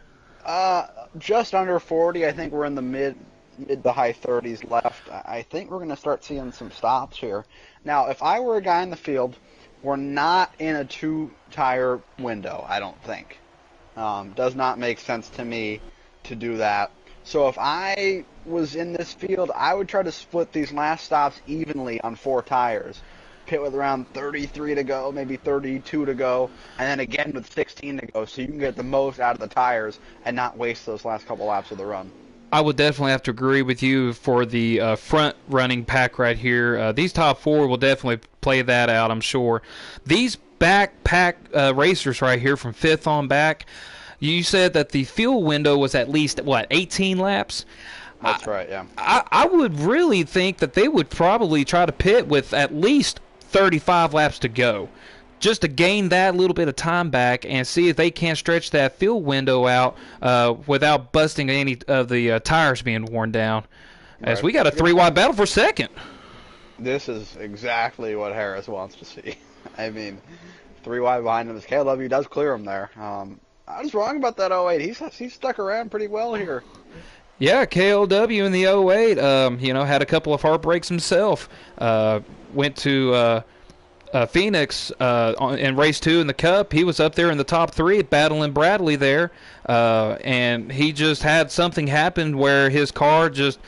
Uh, just under 40. I think we're in the mid to high 30s left. I think we're going to start seeing some stops here. Now, if I were a guy in the field, we're not in a two-tire window, I don't think. Does not make sense to me to do that. So if I was in this field, I would try to split these last stops evenly on 4 tires. Pit with around 33 to go, maybe 32 to go, and then again with 16 to go, so you can get the most out of the tires and not waste those last couple laps of the run. I would definitely have to agree with you for the front running pack right here. These top 4 will definitely play that out, I'm sure. These back pack racers right here from 5th on back, you said that the fuel window was at least, what, 18 laps? That's right, yeah. I would really think that they would probably try to pit with at least 35 laps to go, just to gain that little bit of time back and see if they can stretch that fuel window out without busting any of the tires being worn down. As Right. we got a 3-wide battle for second. This is exactly what Harris wants to see. I mean, 3 wide behind him. KLW does clear him there. I was wrong about that 08. He's stuck around pretty well here. Yeah, KLW in the 08, had a couple of heartbreaks himself. Went to Phoenix in race 2 in the Cup. He was up there in the top 3 battling Bradley there, and he just had something happen where his car just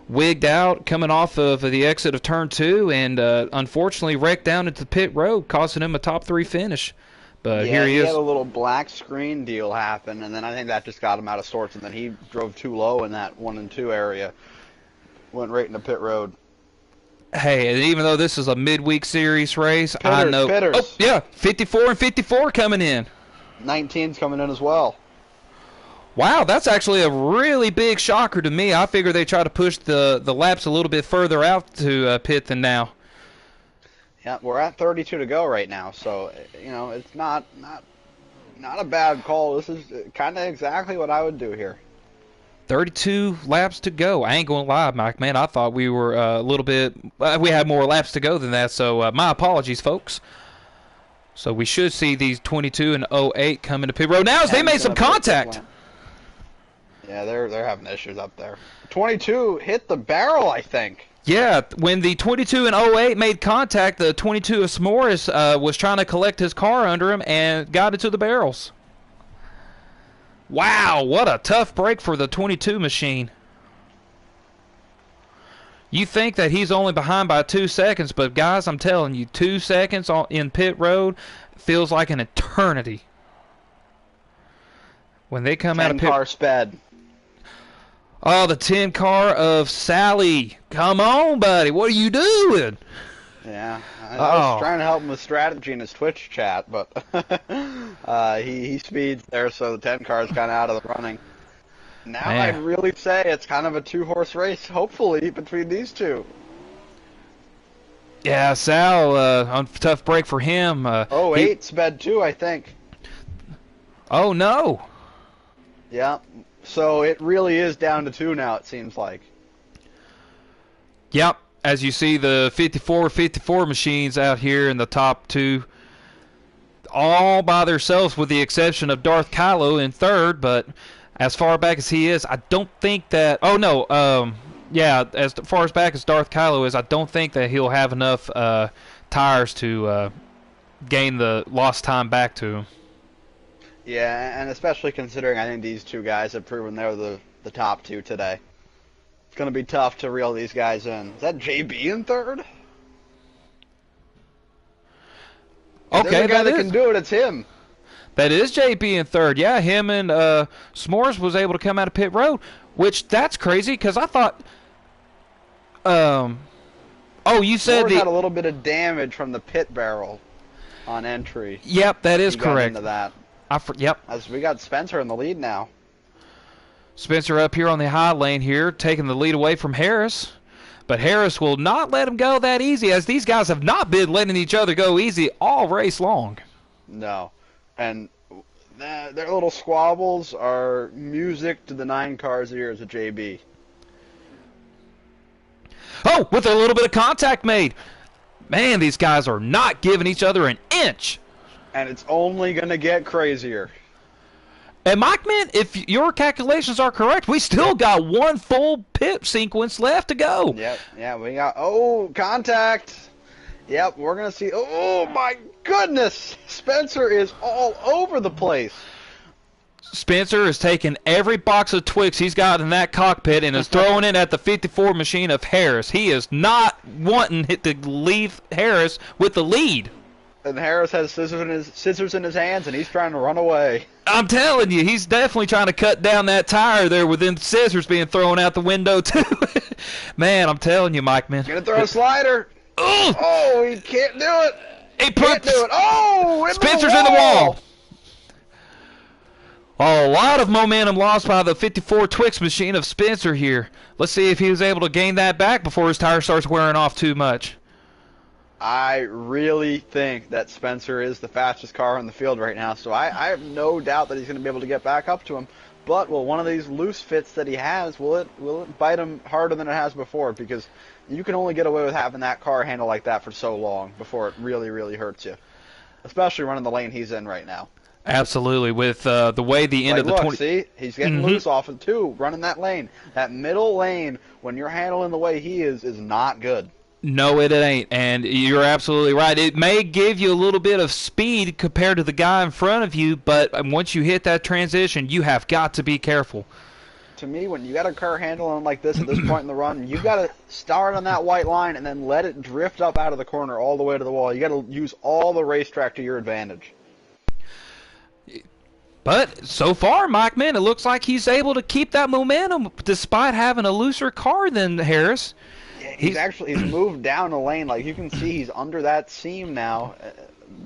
wigged out coming off of the exit of turn 2 and unfortunately wrecked down into the pit road, costing him a top 3 finish. But Yeah, here he is. had a little black screen deal happen, and then I think that just got him out of sorts, and then he drove too low in that 1 and 2 area. Went right into pit road. Hey, and even though this is a midweek series race, I know. Pitters. Oh, yeah, 54 and 54 coming in. 19's coming in as well. Wow, that's actually a really big shocker to me. I figure they try to push the laps a little bit further out to pit than now. Yeah, we're at 32 to go right now, so it's not a bad call. This is kind of exactly what I would do here. 32 laps to go. I ain't gonna lie, Mike, man. I thought we were a little bit. We had more laps to go than that. So my apologies, folks. So we should see these 22 and 08 come into pit road now as they made some contact. Yeah, they're having issues up there. 22 hit the barrel, I think. Yeah, when the 22 and 08 made contact, the 22 of S'mores was trying to collect his car under him and got into the barrels. Wow, what a tough break for the 22 machine. You think that he's only behind by 2 seconds, but guys, I'm telling you, 2 seconds in pit road feels like an eternity. When they come out of pit... 10-car sped. Oh, the 10 car of Sally. Come on, buddy. What are you doing? Yeah, I was trying to help him with strategy in his Twitch chat, but he speeds there, so the 10 car is kind of out of the running. Now I'd really say it's kind of a 2-horse race, hopefully, between these two. Yeah, Sal, on tough break for him. 08 sped too, I think. Oh, no. Yeah, so it really is down to 2 now, it seems like. Yep, as you see the 54 machines out here in the top 2, all by themselves with the exception of Darth Kylo in 3rd, but as far back as he is, I don't think that... Oh, no, yeah, as far as back as Darth Kylo is, I don't think that he'll have enough tires to gain the lost time back to him. Yeah, and especially considering I think these two guys have proven they're the top 2 today. It's going to be tough to reel these guys in. Is that JB in 3rd? Okay, there's a guy that can do it, it's him. That is JB in 3rd. Yeah, him and S'mores was able to come out of pit road, which that's crazy because I thought... oh, you said S'mores had a little bit of damage from the pit barrel on entry. Yep, that is He got correct. into that. Yep. As we got Spencer in the lead now. Spencer up here on the high lane here, taking the lead away from Harris. But Harris will not let him go that easy, as these guys have not been letting each other go easy all race long. No. And their little squabbles are music to the 9 cars' ears of JB. Oh, with a little bit of contact made. Man, these guys are not giving each other an inch. And it's only going to get crazier. And Mike, man, if your calculations are correct, we still got one full pit sequence left to go. Yep, yeah, we got, contact. Yep, we're going to see, my goodness, Spencer is all over the place. Spencer is taking every box of Twix he's got in that cockpit and is throwing it at the 54 machine of Harris. He is not wanting to leave Harris with the lead. And Harris has scissors in his hands, and he's trying to run away. I'm telling you, he's definitely trying to cut down that tire there with them scissors being thrown out the window, too. Man, I'm telling you, Mike, man. Gonna throw a slider. Oh, he can't do it. He can't do it. Oh, Spencer's in the wall. Oh, a lot of momentum lost by the 54 Twix machine of Spencer here. Let's see if he was able to gain that back before his tire starts wearing off too much. I really think that Spencer is the fastest car on the field right now, so I have no doubt that he's going to be able to get back up to him. But will one of these loose fits that he has, will it bite him harder than it has before? Because you can only get away with having that car handle like that for so long before it really, really hurts you. Especially running the lane he's in right now. Absolutely, with the way the end of the look, 20... see, he's getting loose off it too, running that lane. That middle lane, when you're handling the way he is not good. No, it ain't, and you're absolutely right. It may give you a little bit of speed compared to the guy in front of you, but once you hit that transition, you have got to be careful. To me, when you got a car handling like this at this point in the run, you got to start on that white line and then let it drift up out of the corner all the way to the wall. You got to use all the racetrack to your advantage. But so far, Mike, man, it looks like he's able to keep that momentum despite having a looser car than Harris. He's moved down a lane. Like you can see, he's under that seam now.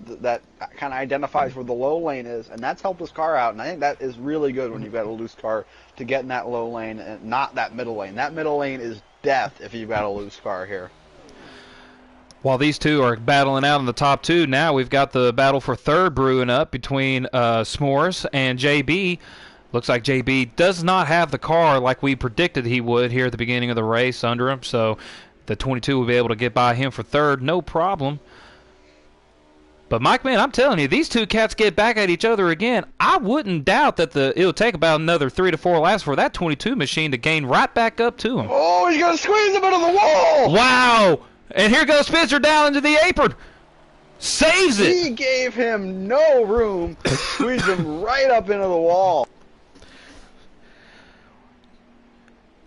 That kind of identifies where the low lane is, and that's helped his car out. And I think that is really good when you've got a loose car to get in that low lane and not that middle lane. That middle lane is death if you've got a loose car here. While these two are battling out in the top two, now we've got the battle for third brewing up between S'mores and JB. Looks like JB does not have the car like we predicted he would here at the beginning of the race under him, so the 22 will be able to get by him for third, no problem. But Mike, man, I'm telling you, these two cats get back at each other again. I wouldn't doubt that it'll take about another 3 to 4 laps for that 22 machine to gain right back up to him. Oh, he's going to squeeze him into the wall! Wow! And here goes Spencer down into the apron. Saves it! He gave him no room. Squeezed him right up into the wall.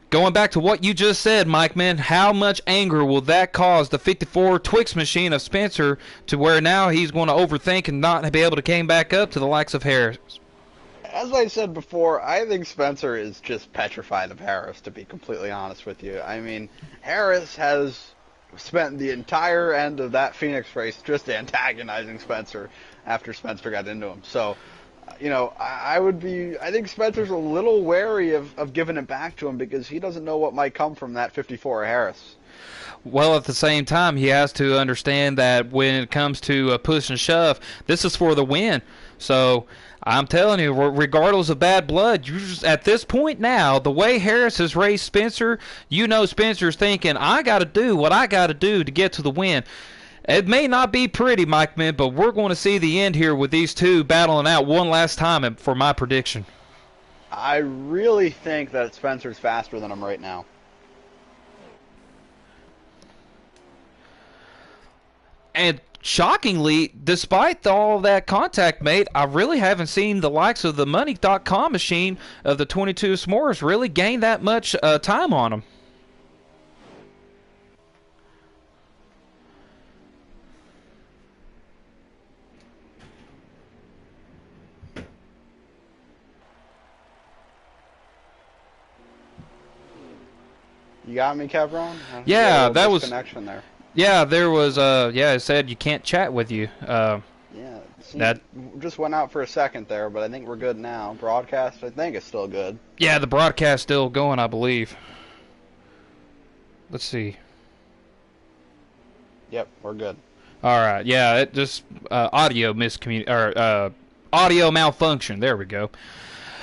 Going back to what you just said, Mike, man, how much anger will that cause the 54 Twix machine of Spencer to where now he's going to overthink and not be able to came back up to the likes of Harris? As I said before, I think Spencer is just petrified of Harris, to be completely honest with you. I mean, Harris has spent the entire end of that Phoenix race just antagonizing Spencer after Spencer got into him. So, I think Spencer's a little wary of giving it back to him because he doesn't know what might come from that 54 Harris. Well, at the same time, he has to understand that when it comes to push and shove, this is for the win. So I'm telling you, regardless of bad blood, at this point now, the way Harris has raced Spencer, Spencer's thinking, I got to do what I got to do to get to the win. It may not be pretty, Mike, man, but we're going to see the end here with these two battling out one last time for my prediction. I really think that Spencer's faster than him right now. And shockingly, despite all that contact made, I really haven't seen the likes of the Money.com machine of the 22 S'mores really gain that much time on them. You got me, Kevron? Yeah, that was connection there. Yeah, there was. It said you can't chat with you. Yeah, that just went out for a second there, but I think we're good now. Broadcast, I think, is still good. Yeah, the broadcast's still going, I believe. Let's see. Yep, we're good. All right. Yeah, it just audio malfunction. There we go.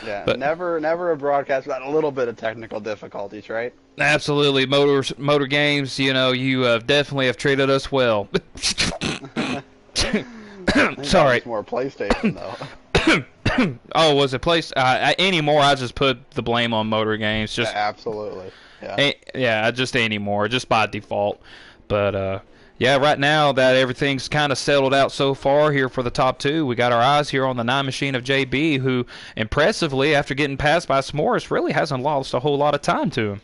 Yeah, but never a broadcast without a little bit of technical difficulties, right? Absolutely, motor games. You know, you definitely have treated us well. I think that Sorry. was more PlayStation though. Oh, was it placed anymore? I just put the blame on motor games. Yeah, Just absolutely. Yeah. yeah, just anymore, just by default. But yeah, right now that everything's kind of settled out so far here for the top two, we got our eyes here on the 9 machine of JB, who impressively, after getting passed by S'mores, really hasn't lost a whole lot of time to him.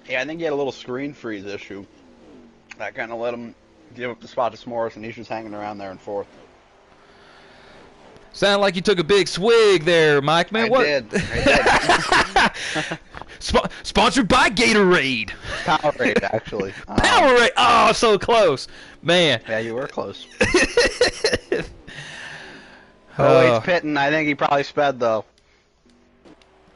Yeah, I think he had a little screen freeze issue. That kind of let him give up the spot to S'mores, and he's just hanging around there in fourth. Sound like you took a big swig there, Mike. Man, what? I did. Sponsored by Gatorade. Powerade, actually. Powerade. Oh, so close, man. Yeah, you were close. Oh, he's pitting. I think he probably sped though.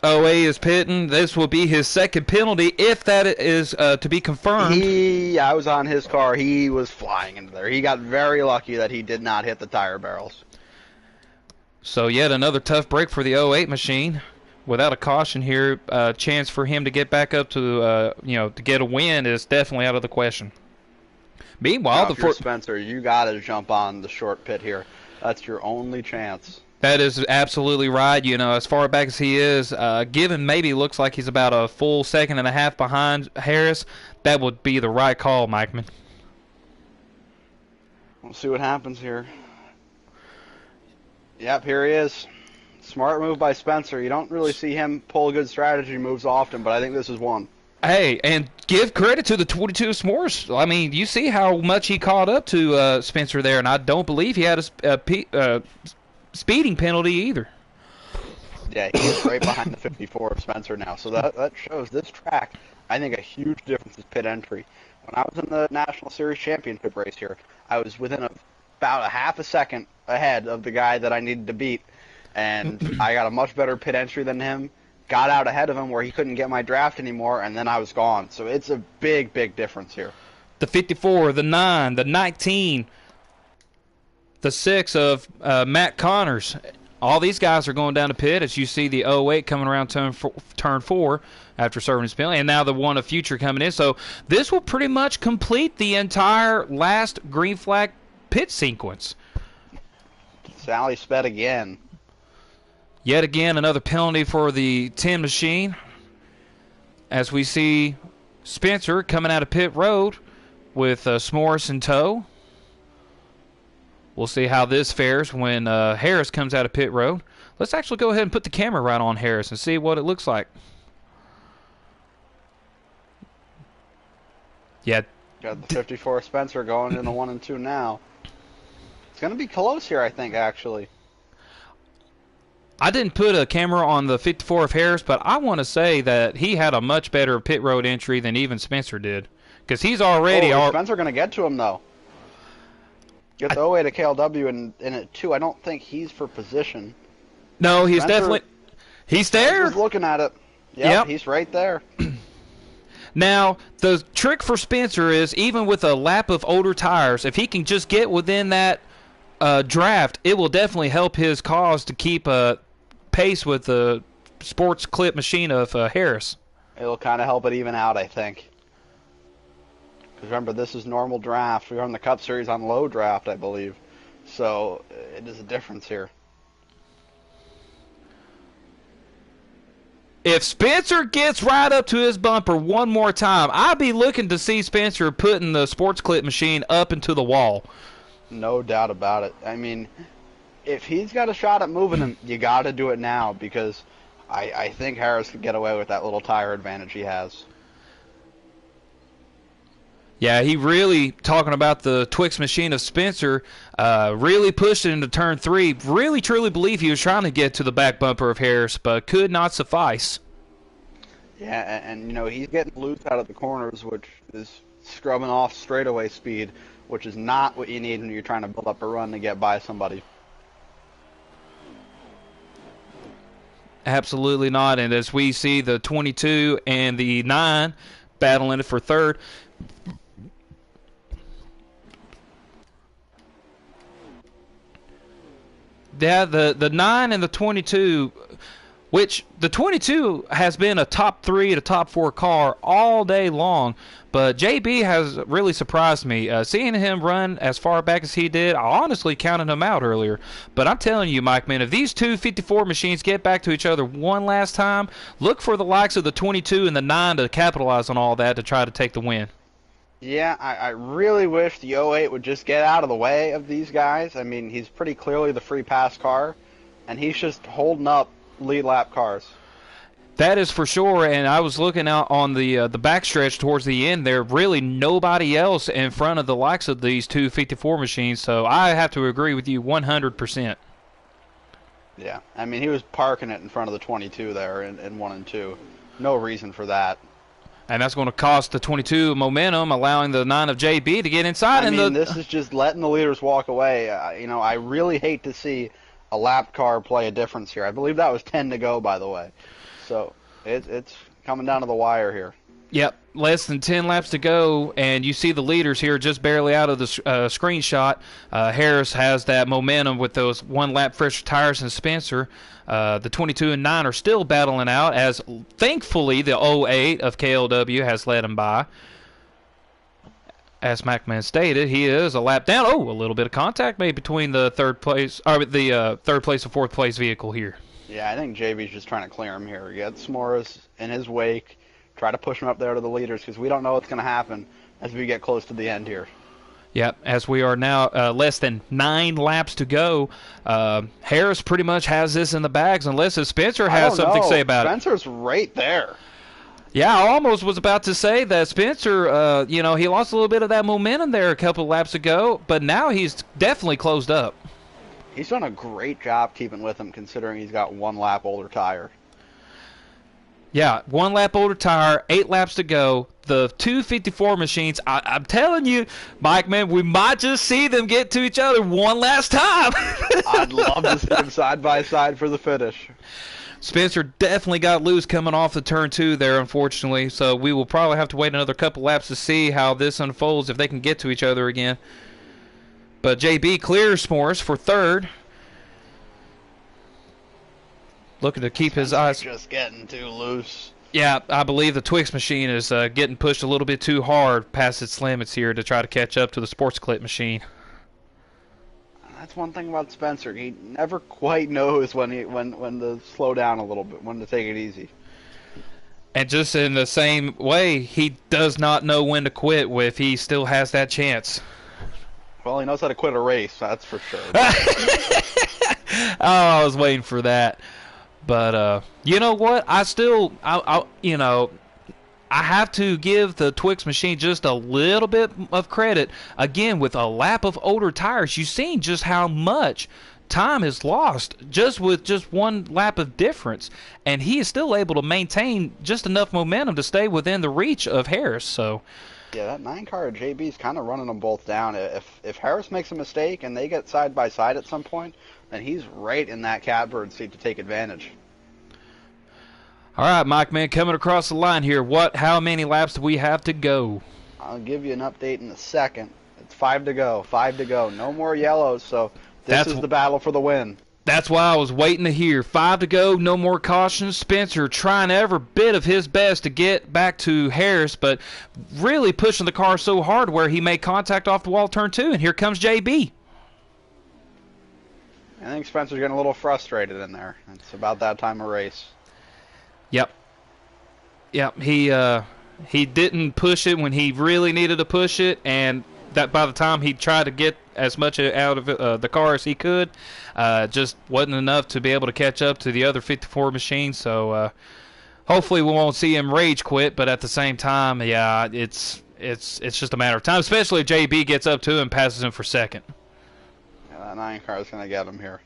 OA is pitting. This will be his second penalty if that is to be confirmed. I was on his car. He was flying into there. He got very lucky that he did not hit the tire barrels. So yet another tough break for the 08 machine. Without a caution here, chance for him to get back up to to get a win is definitely out of the question. Meanwhile, if you're Spencer, you got to jump on the short pit here. That's your only chance. That is absolutely right. You know, as far back as he is, given maybe looks like he's about a full second and a half behind Harris, that would be the right call, Mikeman. We'll see what happens here. Yep, here he is. Smart move by Spencer. You don't really see him pull good strategy moves often, but I think this is one. Hey, and give credit to the 22 S'mores. I mean, you see how much he caught up to Spencer there, and I don't believe he had a speeding penalty either. Yeah, he's right behind the 54 of Spencer now. So that shows this track, I think a huge difference is pit entry. When I was in the National Series Championship race here, I was within about a half a second ahead of the guy that I needed to beat, and I got a much better pit entry than him, got out ahead of him where he couldn't get my draft anymore, and then I was gone. So it's a big, big difference here. The 54, the 9, the 19, the 6 of Matt Connors. All these guys are going down to pit as you see the 08 coming around turn 4 after serving his penalty, and now the one of Future coming in. So this will pretty much complete the entire last green flag pit sequence. Sally sped again. Yet again, another penalty for the 10 machine. As we see Spencer coming out of pit road with S'mores in tow. We'll see how this fares when Harris comes out of pit road. Let's actually go ahead and put the camera right on Harris and see what it looks like. Yeah. Got the 54 Spencer going in the 1 and 2 now. It's going to be close here, I think, actually. I didn't put a camera on the 54 of Harris, but I want to say that he had a much better pit road entry than even Spencer did. Because he's already... is Spencer going to get to him, though? Get the 08 to KLW in it, too. I don't think he's for position. No, he's definitely... He's there. Just looking at it. Yep, he's right there. Now, the trick for Spencer is, even with a lap of older tires, if he can just get within that draft, it will definitely help his cause to keep pace with the sports clip machine of Harris. It'll kind of help it even out, I think. Because remember, this is normal draft. We are in the Cup Series on low draft, I believe. So it is a difference here. If Spencer gets right up to his bumper one more time, I'd be looking to see Spencer putting the sports clip machine up into the wall. No doubt about it. I mean, if he's got a shot at moving him, you got to do it now because I think Harris could get away with that little tire advantage he has. Yeah, he really, talking about the Twix machine of Spencer, really pushed it into turn 3. Really, truly believe he was trying to get to the back bumper of Harris, but could not suffice. Yeah, and you know, he's getting loose out of the corners, which is scrubbing off straightaway speed, which is not what you need when you're trying to build up a run to get by somebody. Absolutely not, and as we see the 22 and the 9 battling it for third, yeah, the 9 and the 22 which the 22 has been a top 3 to top 4 car all day long. But JB has really surprised me. Seeing him run as far back as he did, I honestly counted him out earlier. But I'm telling you, Mike, man, if these two 54 machines get back to each other one last time, look for the likes of the 22 and the 9 to capitalize on all that to try to take the win. Yeah, I really wish the '08 would just get out of the way of these guys. I mean, he's pretty clearly the free pass car, and he's just holding up lead lap cars. That is for sure, and I was looking out on the backstretch towards the end there. Really nobody else in front of the likes of these two 54 machines, so I have to agree with you 100%. Yeah, I mean, he was parking it in front of the 22 there in 1 and 2. No reason for that. And that's going to cost the 22 momentum, allowing the 9 of JB to get inside. I mean, this is just letting the leaders walk away. I really hate to see a lap car play a difference here. I believe that was 10 to go, by the way. So it's coming down to the wire here. Yep, less than 10 laps to go, and you see the leaders here just barely out of the screenshot. Harris has that momentum with those one-lap fresh tires, and Spencer, the 22 and 9, are still battling out, as thankfully the 08 of KLW has led him by. As McMahon stated, he is a lap down. Oh, a little bit of contact made between the third place and fourth place vehicle here. Yeah, I think JB's just trying to clear him here. Get S'mores in his wake. Try to push him up there to the leaders, because we don't know what's going to happen as we get close to the end here. Yep, as we are now less than 9 laps to go, Harris pretty much has this in the bags, unless Spencer has something to say about Spencer's right there. Yeah, I almost was about to say that Spencer, he lost a little bit of that momentum there a couple of laps ago, but now he's definitely closed up. He's done a great job keeping with him, considering he's got 1 lap older tire. Yeah, 1 lap older tire, 8 laps to go. The 254 machines, I'm telling you, Mike, man, we might just see them get to each other one last time. I'd love to see them side by side for the finish. Spencer definitely got loose coming off the turn 2 there, unfortunately. So we will probably have to wait another couple laps to see how this unfolds, if they can get to each other again. But JB clears S'mores for third. Looking to keep his eyes. Just getting too loose. Yeah, I believe the Twix machine is getting pushed a little bit too hard past its limits here to try to catch up to the Sports Clip machine. That's one thing about Spencer. He never quite knows when to slow down a little bit, when to take it easy. And just in the same way, he does not know when to quit if he still has that chance. Well, he knows how to quit a race, that's for sure. Oh, I was waiting for that. But you know what? I have to give the Twix machine just a little bit of credit. Again, with a lap of older tires, you've seen just how much time is lost just with just 1 lap of difference, and he is still able to maintain just enough momentum to stay within the reach of Harris. So yeah, that 9 car of JB's kind of running them both down. If Harris makes a mistake and they get side by side at some point, then he's right in that catbird seat to take advantage. All right, Mike, man, coming across the line here. How many laps do we have to go? I'll give you an update in a second. It's 5 to go. 5 to go. No more yellows, so this is the battle for the win. That's why I was waiting to hear. 5 to go, no more cautions. Spencer trying every bit of his best to get back to Harris, but really pushing the car so hard where he made contact off the wall turn 2, and here comes JB. I think Spencer's getting a little frustrated in there. It's about that time of race. Yep. He didn't push it when he really needed to push it, and that by the time he tried to get as much out of the car as he could, just wasn't enough to be able to catch up to the other 54 machines. So hopefully we won't see him rage quit, but at the same time, yeah, it's just a matter of time, especially if JB gets up to him and passes him for second. Yeah, that 9 car is going to get him here.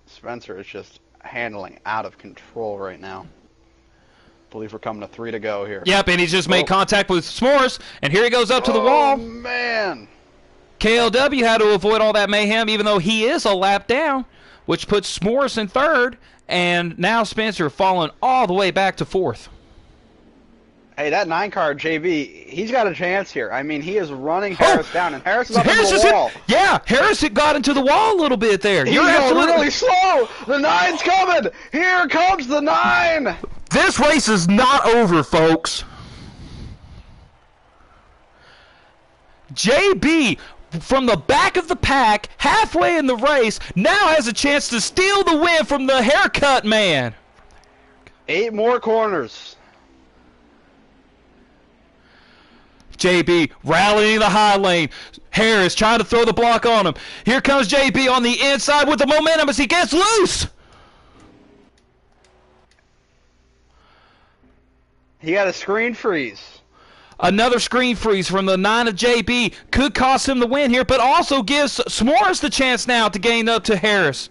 Spencer is just handling out of control right now. I believe we're coming to 3 to go here. Yep, and he's just made contact with S'mores, and here he goes up to the wall. Oh, man. KLW had to avoid all that mayhem, even though he is a lap down, which puts S'mores in third, and now Spencer falling all the way back to fourth. Hey, that 9 car, JB, he's got a chance here. I mean, he is running Oh! Harris down, and Harris is up Harris into the wall. yeah, Harris got into the wall a little bit there. He's You're going absolutely really slow. The 9's coming. Here comes the 9. This race is not over, folks. JB, from the back of the pack, halfway in the race, now has a chance to steal the win from the haircut man. 8 more corners. JB rallying the high lane. Harris trying to throw the block on him. Here comes JB on the inside with the momentum as he gets loose. He got a screen freeze. Another screen freeze from the 9 of JB could cost him the win here, but also gives S'mores the chance now to gain up to Harris.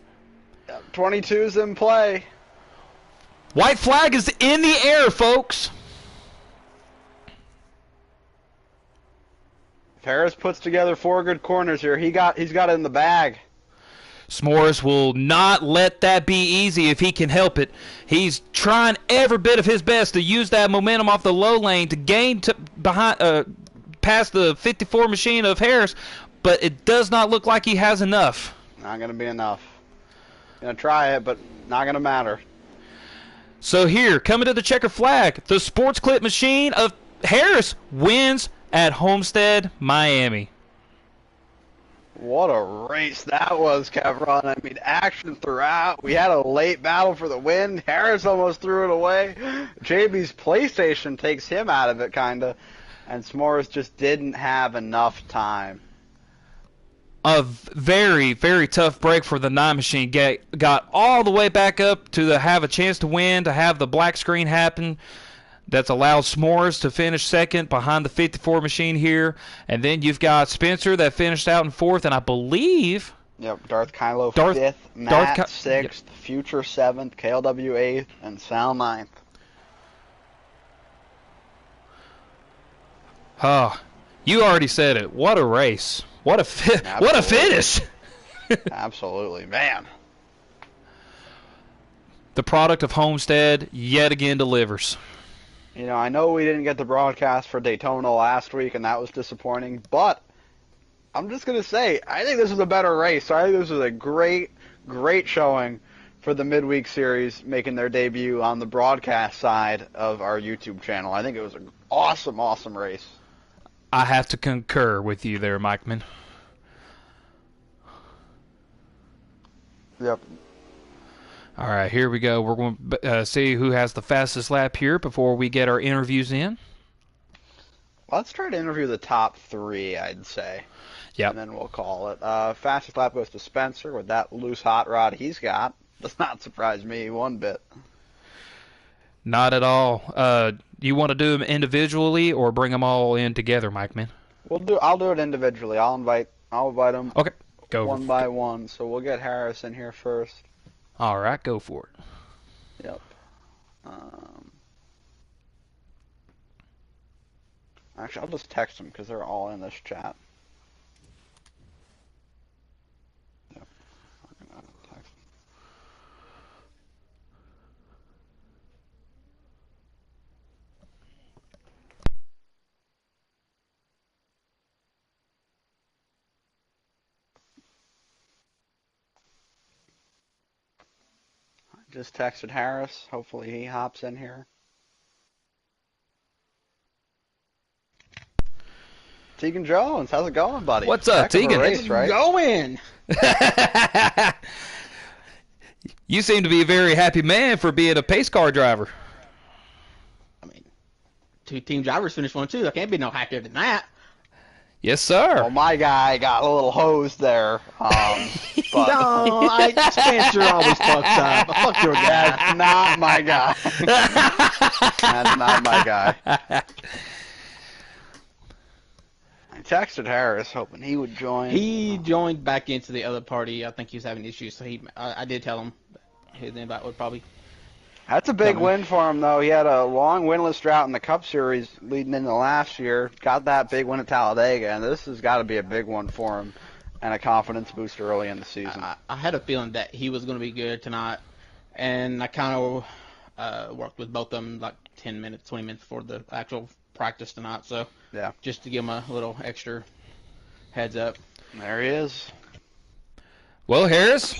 22's in play. White flag is in the air, folks. If Harris puts together 4 good corners here, he's got it in the bag. S'mores will not let that be easy if he can help it. He's trying every bit of his best to use that momentum off the low lane to gain past the 54 machine of Harris, but it does not look like he has enough. Not going to be enough. Going to try it, but not going to matter. So here, coming to the checkered flag, the sports clip machine of Harris wins at Homestead, Miami. What a race that was, Kevron. I mean, action throughout. We had a late battle for the win. Harris almost threw it away. JB's PlayStation takes him out of it, kind of. And S'mores just didn't have enough time. A very, very tough break for the 9 machine. Got all the way back up to have a chance to win, to have the black screen happen. That's allowed S'mores to finish second behind the 54 machine here. And then you've got Spencer that finished out in 4th, and I believe... Yep, Darth Kylo 5th, Matt 6th, yep. Future 7th, KLW 8th, and Sal 9th. Oh, you already said it. What a race. What a finish. Absolutely, man. The product of Homestead yet again delivers. You know, I know we didn't get the broadcast for Daytona last week, and that was disappointing, but I'm just going to say, I think this was a better race. I think this was a great, great showing for the Midweek Series making their debut on the broadcast side of our YouTube channel. I think it was an awesome, awesome race. I have to concur with you there, Mikeman. Yep. All right, here we go. We're going to see who has the fastest lap here before we get our interviews in. Let's try to interview the top 3, I'd say. Yep. And then we'll call it. Fastest lap goes to Spencer with that loose hot rod he's got. Does not surprise me one bit. Not at all. You want to do them individually or bring them all in together, Mike Man? I'll do it individually. I'll invite them. Okay. Go one by one. So we'll get Harris in here first. All right, go for it. Yep. Actually, I'll just text them because they're all in this chat. Yep. I'm gonna text them. Just texted Harris. Hopefully he hops in here. Tegan Jones, how's it going, buddy? What's up, Tegan? Race, right? Going. You seem to be a very happy man for being a pace car driver. I mean, 2 team drivers finished 1 too. I can't be no happier than that. Yes, sir. Well, my guy got a little hosed there. But No, Spencer always fucks up. Fuck your guy. That's not my guy. That's not my guy. I texted Harris hoping he would join. He joined back into the other party. I think he was having issues, so I did tell him his invite would probably. That's a big win for him, though. He had a long winless drought in the Cup Series leading into last year. Got that big win at Talladega, and this has got to be a big one for him and a confidence boost early in the season. I had a feeling that he was going to be good tonight, and I kind of worked with both of them, like 10 minutes, 20 minutes before the actual practice tonight. So Yeah. just to give him a little extra heads up. There he is. Well, Harris,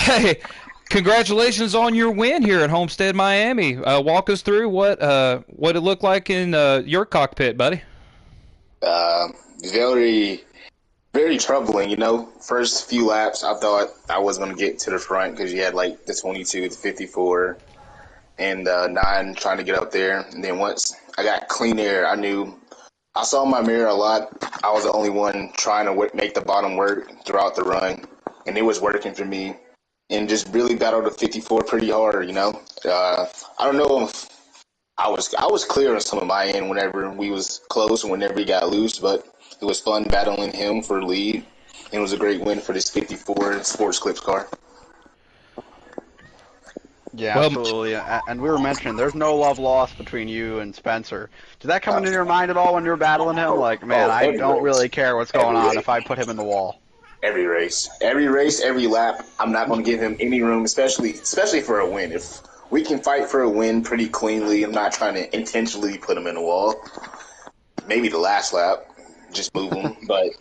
hey, congratulations on your win here at Homestead, Miami. Walk us through what it looked like in your cockpit, buddy. Very, very troubling, you know. First few laps, I thought I was going to get to the front because you had like the 22, the 54, and 9 trying to get up there. And then once I got clean air, I saw my mirror a lot. I was the only one trying to make the bottom work throughout the run, and it was working for me. And just really battled the 54 pretty hard, you know. I don't know if I was clear on some of my end whenever we was close and whenever he got loose, but it was fun battling him for lead. And it was a great win for this 54 Sports Clips car. Yeah, Well, absolutely. And we were mentioning there's no love lost between you and Spencer. Did that come into your mind at all when you were battling him? Like, man, I don't really care what's going on if I put him in the wall. Every race, every lap, I'm not going to give him any room, especially for a win. If we can fight for a win pretty cleanly, I'm not trying to intentionally put him in the wall. Maybe the last lap, just move him. But,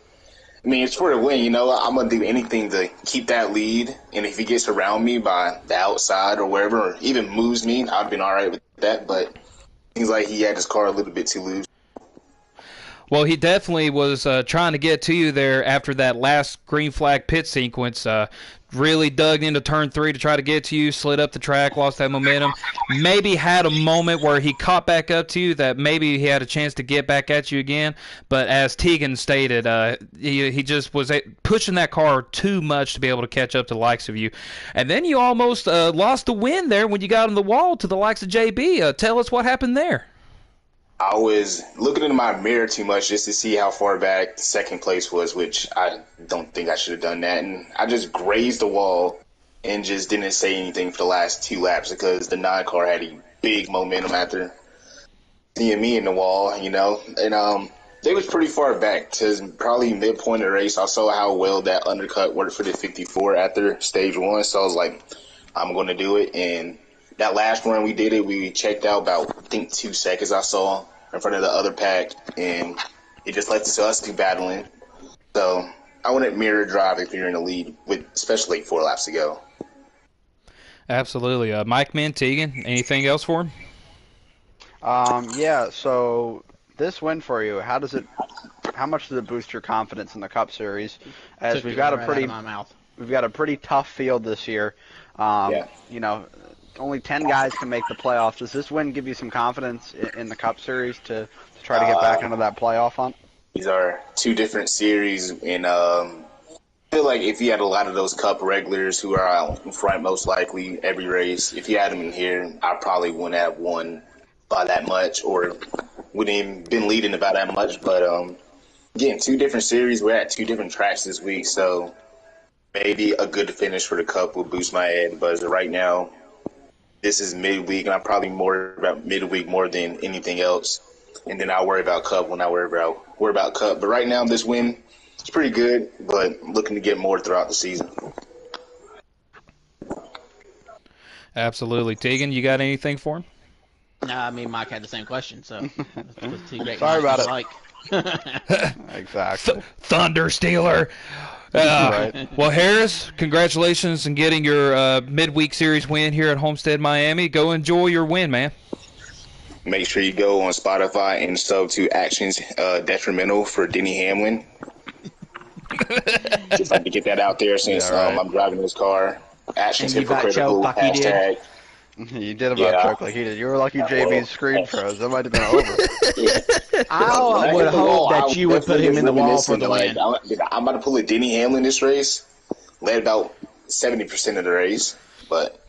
I mean, it's for a win, you know. I'm going to do anything to keep that lead. And if he gets around me by the outside or wherever, or even moves me, I've been all right with that. But it seems like he had his car a little bit too loose. Well, he definitely was trying to get to you there after that last green flag pit sequence. Really dug into turn 3 to try to get to you, slid up the track, lost that momentum. Maybe had a moment where he caught back up to you that maybe he had a chance to get back at you again. But as Tegan stated, he just was pushing that car too much to be able to catch up to the likes of you. And then you almost lost the win there when you got on the wall to the likes of JB. Tell us what happened there. I was looking into my mirror too much just to see how far back the second place was, which I don't think I should have done that. And I just grazed the wall and just didn't say anything for the last 2 laps because the 9 car had a big momentum after seeing me in the wall, you know. And they was pretty far back to probably midpoint of the race. I saw how well that undercut worked for the 54 after stage 1, so I was like, I'm going to do it. And that last run we did it, we checked out about, I think, 2 seconds I saw in front of the other pack, and it just left it to us two battling. So I wouldn't mirror drive if you're in the lead, with especially 4 laps to go. Absolutely. Mike Tegan, anything else for him? Yeah, so this win for you, how much does it boost your confidence in the Cup Series? As Took we've it got right out of my mouth. we've got a pretty tough field this year. Yeah. You know, only 10 guys can make the playoffs. Does this win give you some confidence in the Cup Series to try to get back into that playoff hunt? These are 2 different series, and I feel like if you had a lot of those Cup regulars who are out in front most likely every race, if you had them in here, I probably wouldn't have won by that much or wouldn't even been leading about that much. But again, 2 different series. We're at 2 different tracks this week, so maybe a good finish for the Cup will boost my head. But as of right now, this is midweek, and I'm probably more about midweek more than anything else. And then I'll worry about Cup when I worry about Cup. But right now, this win is pretty good, but looking to get more throughout the season. Absolutely. Tegan, you got anything for him? Nah, I mean, Mike had the same question, so it was 2 great Sorry about minds it. alike. Exactly. Thunder Stealer. Right. Well, Harris, congratulations on getting your midweek series win here at Homestead, Miami. Go enjoy your win, man. Make sure you go on Spotify and sub to Actions Detrimental for Denny Hamlin. Just like to get that out there since Yeah, right. I'm driving this car. Actions And you got hypocritical, choked like he did. hashtag. You did about choke like he did. You were lucky JB's screen froze. That might have been over. I would hope that you would put him in the wall for the win. I'm about to pull a Denny Hamlin this race. Led about 70% of the race, but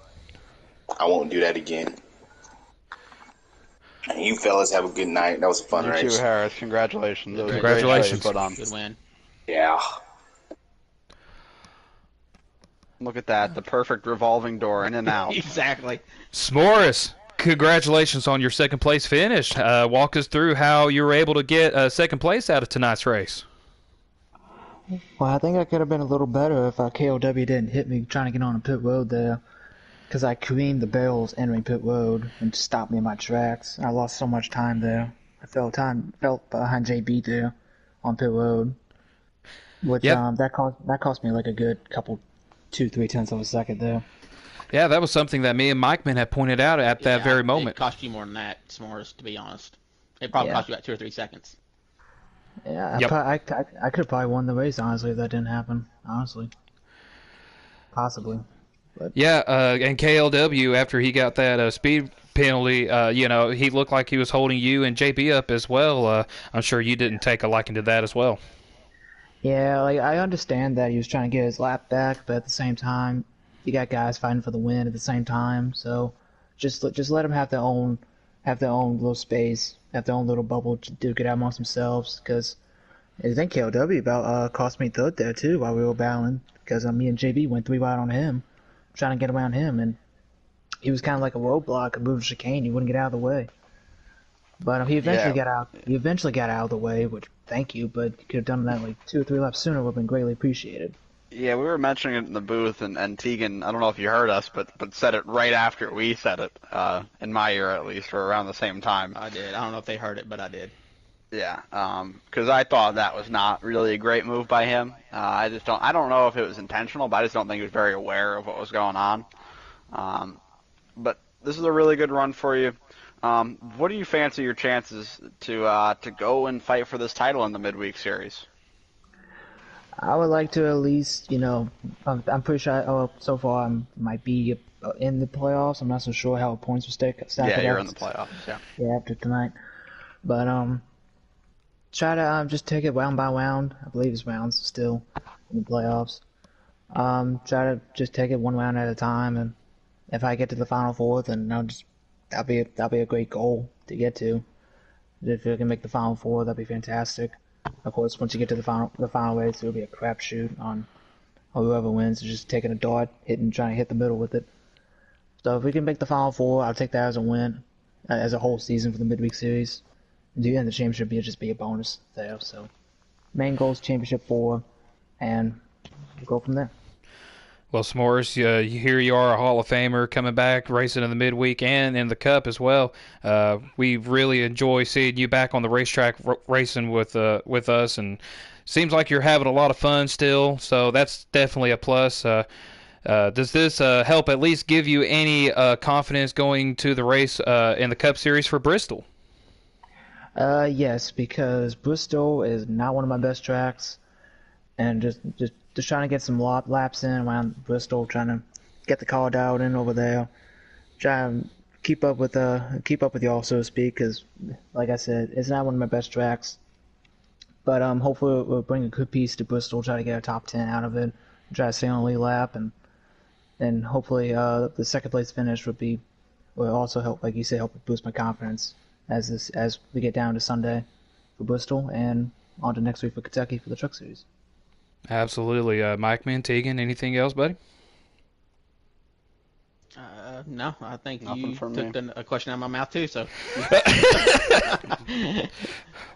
I won't do that again. And you fellas have a good night. That was a fun You race. too, Harris. Congratulations. That was a great Congratulations. show you put on. Good win. Yeah. Look at that. The perfect revolving door in and out. Exactly. S'mores, congratulations on your second place finish. Walk us through how you were able to get second place out of tonight's race. Well, I think I could have been a little better if KOW didn't hit me trying to get on a pit road there. because I creamed the barrels entering pit road and stopped me in my tracks. I lost so much time there. I felt behind JB there on pit road, which Yep. that cost me like a good couple 2-3 tenths of a second there. Yeah, that was something that me and Mike Man had pointed out at that Yeah, very it moment. cost you more than that, S'mores, to be honest. It probably Yeah. cost you about 2 or 3 seconds. Yeah, Yep. I could have probably won the race honestly if that didn't happen. Honestly, possibly. But Yeah, and KLW, after he got that speed penalty, he looked like he was holding you and JB up as well. I'm sure you didn't take a liking to that as well. yeah, like I understand that he was trying to get his lap back, but at the same time, you got guys fighting for the win at the same time. So just let them have their own little space, have their own little bubble to duke it out amongst themselves. Because I think KLW about cost me third there too while we were battling. Because me and JB went 3 wide on him, trying to get around him, and he was kind of like a roadblock, a move of chicane. He wouldn't get out of the way. But he eventually Yeah. got out. He eventually got out of the way, which thank you. But you could have done that like 2 or 3 laps sooner. Would have been greatly appreciated. Yeah, we were mentioning it in the booth, and Tegan, I don't know if you heard us, but said it right after we said it, in my ear at least, or around the same time. I did. I don't know if they heard it, but I did. Yeah, because I thought that was not really a great move by him. I don't know if it was intentional, but I just don't think he was very aware of what was going on. But this is a really good run for you. What do you fancy your chances to go and fight for this title in the midweek series? I would like to at least, I'm pretty sure. So far I might be in the playoffs. I'm not so sure how points will stack Yeah, up you're in the playoffs. Yeah. yeah, after tonight. But try to just take it round by round. I believe it's rounds still in the playoffs. Try to just take it one round at a time, and if I get to the final four, then that'll be a great goal to get to. If I can make the final four, that'd be fantastic. Of course, once you get to the final race, it'll be a crapshoot on whoever wins. Just taking a dart, trying to hit the middle with it. So if we can make the final four, I'll take that as a win, as a whole season for the midweek series. The end of the championship will just be a bonus there. So main goal is championship 4, and we'll go from there. Well, S'mores, here you are, a Hall of Famer, coming back, racing in the midweek and in the Cup as well. We really enjoy seeing you back on the racetrack racing with us, and seems like you're having a lot of fun still, so that's definitely a plus. Does this help at least give you any confidence going to the race in the Cup Series for Bristol? Yes, because Bristol is not one of my best tracks, and just trying to get some laps in around Bristol, trying to get the car dialed in over there, trying to keep up with y'all, so to speak. Because, like I said, it's not one of my best tracks, but hopefully we'll bring a good piece to Bristol, try to get a top 10 out of it, try to stay on the lead lap, and hopefully the second place finish will also help, like you said, help boost my confidence as we get down to Sunday for Bristol and on to next week for Kentucky for the Truck Series. Absolutely. Mike Tegan, anything else, buddy? No, I think Nothing you from took me. a question out of my mouth too. So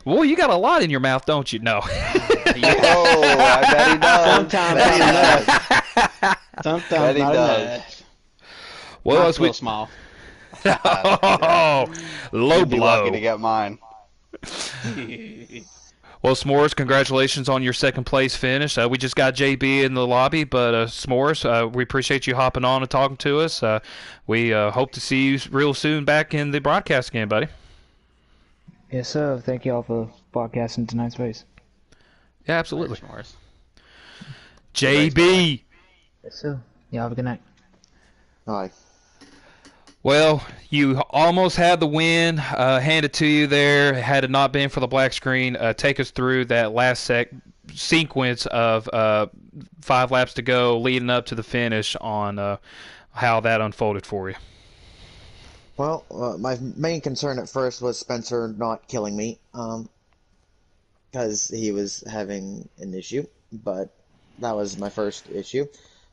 Well, you got a lot in your mouth, don't you? No. Oh, I bet he does. Sometimes Bet he not does. sometimes Bet he not does. enough. Well, Mine's as a we little small. low You'd be lucky blow. to get mine. Well, S'mores, congratulations on your second place finish. We just got JB in the lobby, but S'mores, we appreciate you hopping on and talking to us. We hope to see you real soon back in the broadcast again, buddy. Yes, sir. Thank you all for broadcasting tonight's race. Yeah, absolutely. S'mores. JB. Yes, sir. Y'all have a good night. Hi. Well, you almost had the win handed to you there. Had it not been for the black screen, take us through that last sequence of 5 laps to go leading up to the finish on how that unfolded for you. Well, my main concern at first was Spencer not killing me, because he was having an issue, but that was my first issue.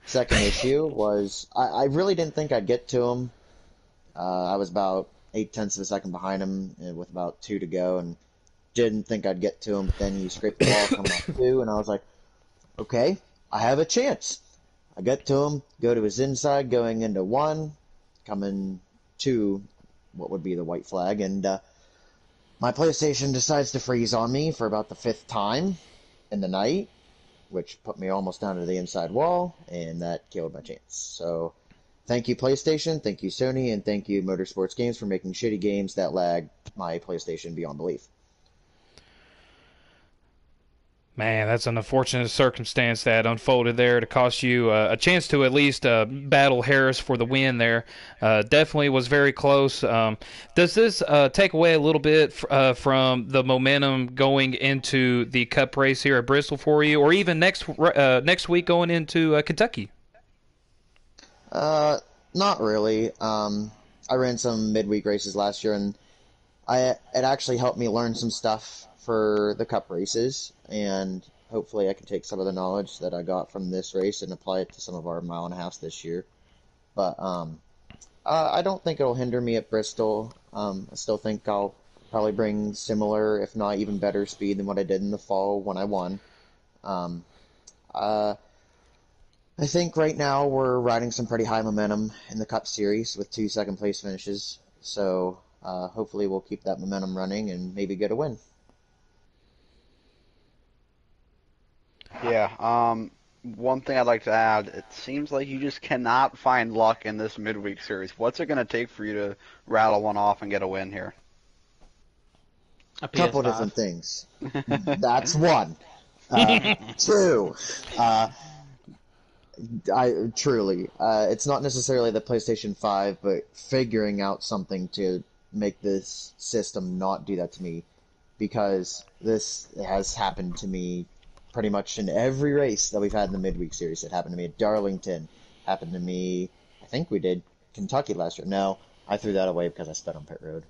Second issue was I really didn't think I'd get to him. I was about 0.8 of a second behind him with about 2 to go, and didn't think I'd get to him, but then he scraped the ball coming off 2, and I was like, okay, I have a chance. I get to him, go to his inside, going into one, coming to what would be the white flag, and my PlayStation decides to freeze on me for about the 5th time in the night, which put me almost down to the inside wall, and that killed my chance. So, thank you PlayStation, thank you Sony, and thank you Motorsports Games for making shitty games that lag my PlayStation beyond belief. Man, that's an unfortunate circumstance that unfolded there to cost you a chance to at least battle Harris for the win there. Definitely was very close. Does this take away a little bit from the momentum going into the Cup race here at Bristol for you, or even next week going into Kentucky? Not really. I ran some midweek races last year, and it actually helped me learn some stuff for the Cup races, and hopefully I can take some of the knowledge that I got from this race and apply it to some of our mile and a halfs this year. But I don't think it'll hinder me at Bristol. I still think I'll probably bring similar, if not even better speed than what I did in the fall when I won. I think right now we're riding some pretty high momentum in the Cup Series with 2 second-place finishes, so hopefully we'll keep that momentum running and maybe get a win. Yeah, one thing I'd like to add, it seems like you just cannot find luck in this midweek series. What's it going to take for you to rattle one off and get a win here? A Couple PS5. different things. That's one. Two. It's not necessarily the PlayStation 5, but figuring out something to make this system not do that to me, because this has happened to me pretty much in every race that we've had in the midweek series. It happened to me at Darlington. Happened to me, I think we did Kentucky last year. No, I threw that away because I sped on pit road.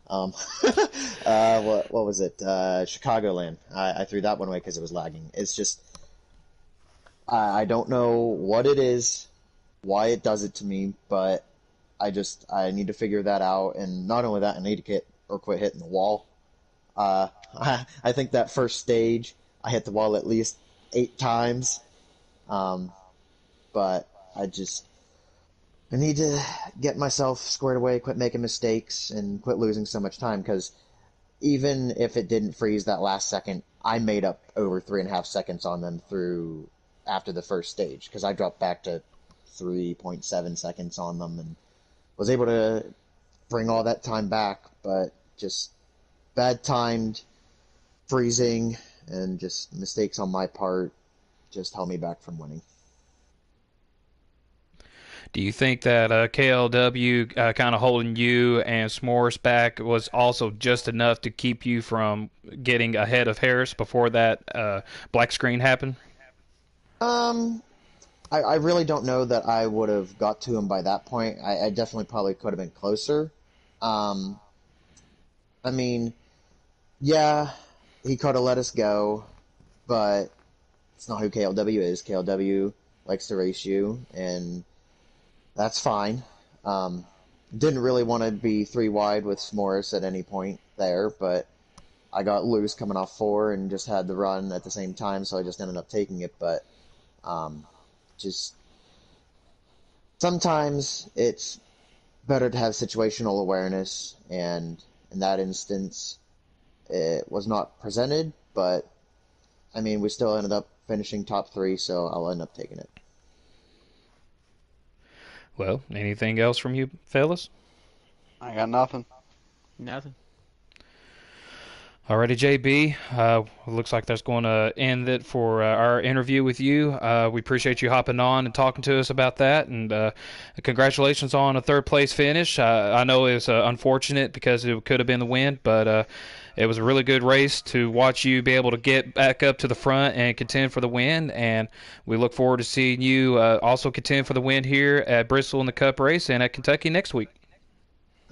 What was it? Chicagoland. I threw that one away because it was lagging. It's just, I don't know what it is, why it does it to me, but I need to figure that out. And not only that, I need to get or quit hitting the wall. I think that first stage, I hit the wall at least 8 times. But I need to get myself squared away, quit making mistakes, and quit losing so much time, because even if it didn't freeze that last second, I made up over 3.5 seconds on them after the first stage, because I dropped back to 3.7 seconds on them and was able to bring all that time back, but just bad timed freezing and just mistakes on my part just held me back from winning. Do you think that KLW kind of holding you and S'mores back was also just enough to keep you from getting ahead of Harris before that black screen happened? I really don't know that I would have got to him by that point. I definitely probably could have been closer. I mean, yeah, he could have let us go, but it's not who KLW is. KLW likes to race you, and that's fine. Didn't really want to be 3 wide with S'mores at any point there, but I got loose coming off 4 and just had the run at the same time, so I just ended up taking it. But just sometimes it's better to have situational awareness, and in that instance, it was not presented, but I mean, we still ended up finishing top 3, so I'll end up taking it. Well, anything else from you, fellas? I got nothing. Nothing. Alrighty, JB. Looks like that's going to end it for our interview with you. We appreciate you hopping on and talking to us about that, and congratulations on a 3rd place finish. I know it's unfortunate because it could have been the win, but it was a really good race to watch you be able to get back up to the front and contend for the win, and we look forward to seeing you also contend for the win here at Bristol in the Cup race and at Kentucky next week.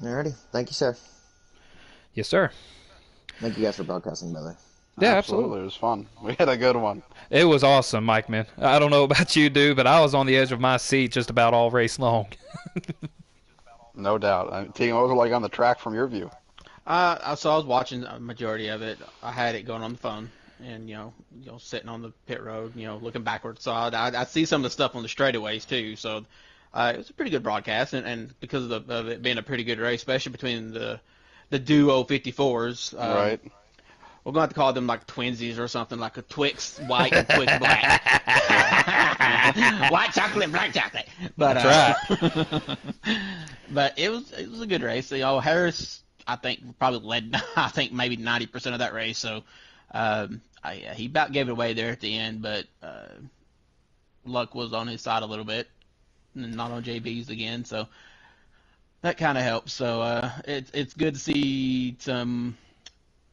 Alrighty. Thank you, sir. Yes, sir. Thank you guys for broadcasting, by the way. Yeah, Absolutely. It was fun. We had a good one. It was awesome, Mike, man. I don't know about you, dude, but I was on the edge of my seat just about all race long. No doubt. Team, what was it like on the track from your view? So I was watching a majority of it. I had it going on the phone. and sitting on the pit road, looking backwards. So I see some of the stuff on the straightaways too. So it was a pretty good broadcast, and because of it being a pretty good race, especially between the duo 54s. Right. We're going to have to call them like twinsies or something, like a Twix white and Twix black. White chocolate, black chocolate. But, That's right. But it was a good race. Harris, I think, probably led, I think, maybe 90% of that race. So he about gave it away there at the end, but luck was on his side a little bit, and not on JB's again. So that kind of helps. So it's good to see some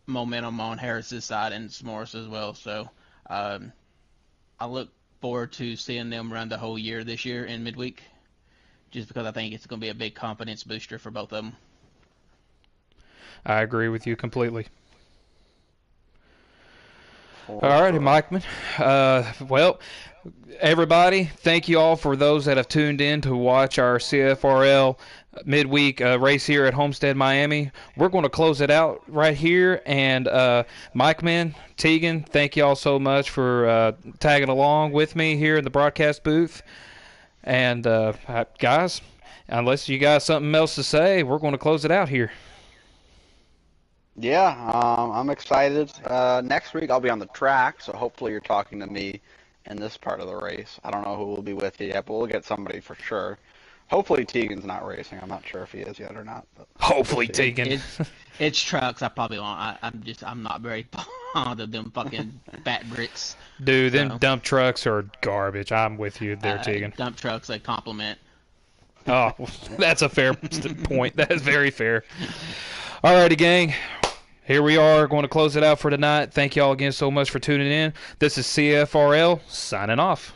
momentum on Harris's side and S'mores as well. So I look forward to seeing them run the whole year this year in midweek, just because I think it's going to be a big confidence booster for both of them. I agree with you completely. All righty, Mikeman. Well, everybody, thank you all for those that have tuned in to watch our CFRL midweek race here at Homestead, Miami. We're going to close it out right here. And Mikeman, Tegan, thank you all so much for tagging along with me here in the broadcast booth. And guys, unless you got something else to say, we're going to close it out here. Yeah, I'm excited. Next week I'll be on the track, so hopefully you're talking to me in this part of the race. I don't know who will be with you yet, but we'll get somebody for sure. Hopefully Tegan's not racing. I'm not sure if he is yet or not. But Hopefully Tegan. It's trucks. I probably won't. I'm not very fond of them fucking fat bricks. Dude, them dump trucks are garbage. I'm with you there, Tegan. Dump trucks, they compliment. Oh, that's a fair point. That is very fair. Alrighty, gang. Here we are going to close it out for tonight. Thank you all again so much for tuning in. This is CFRL signing off.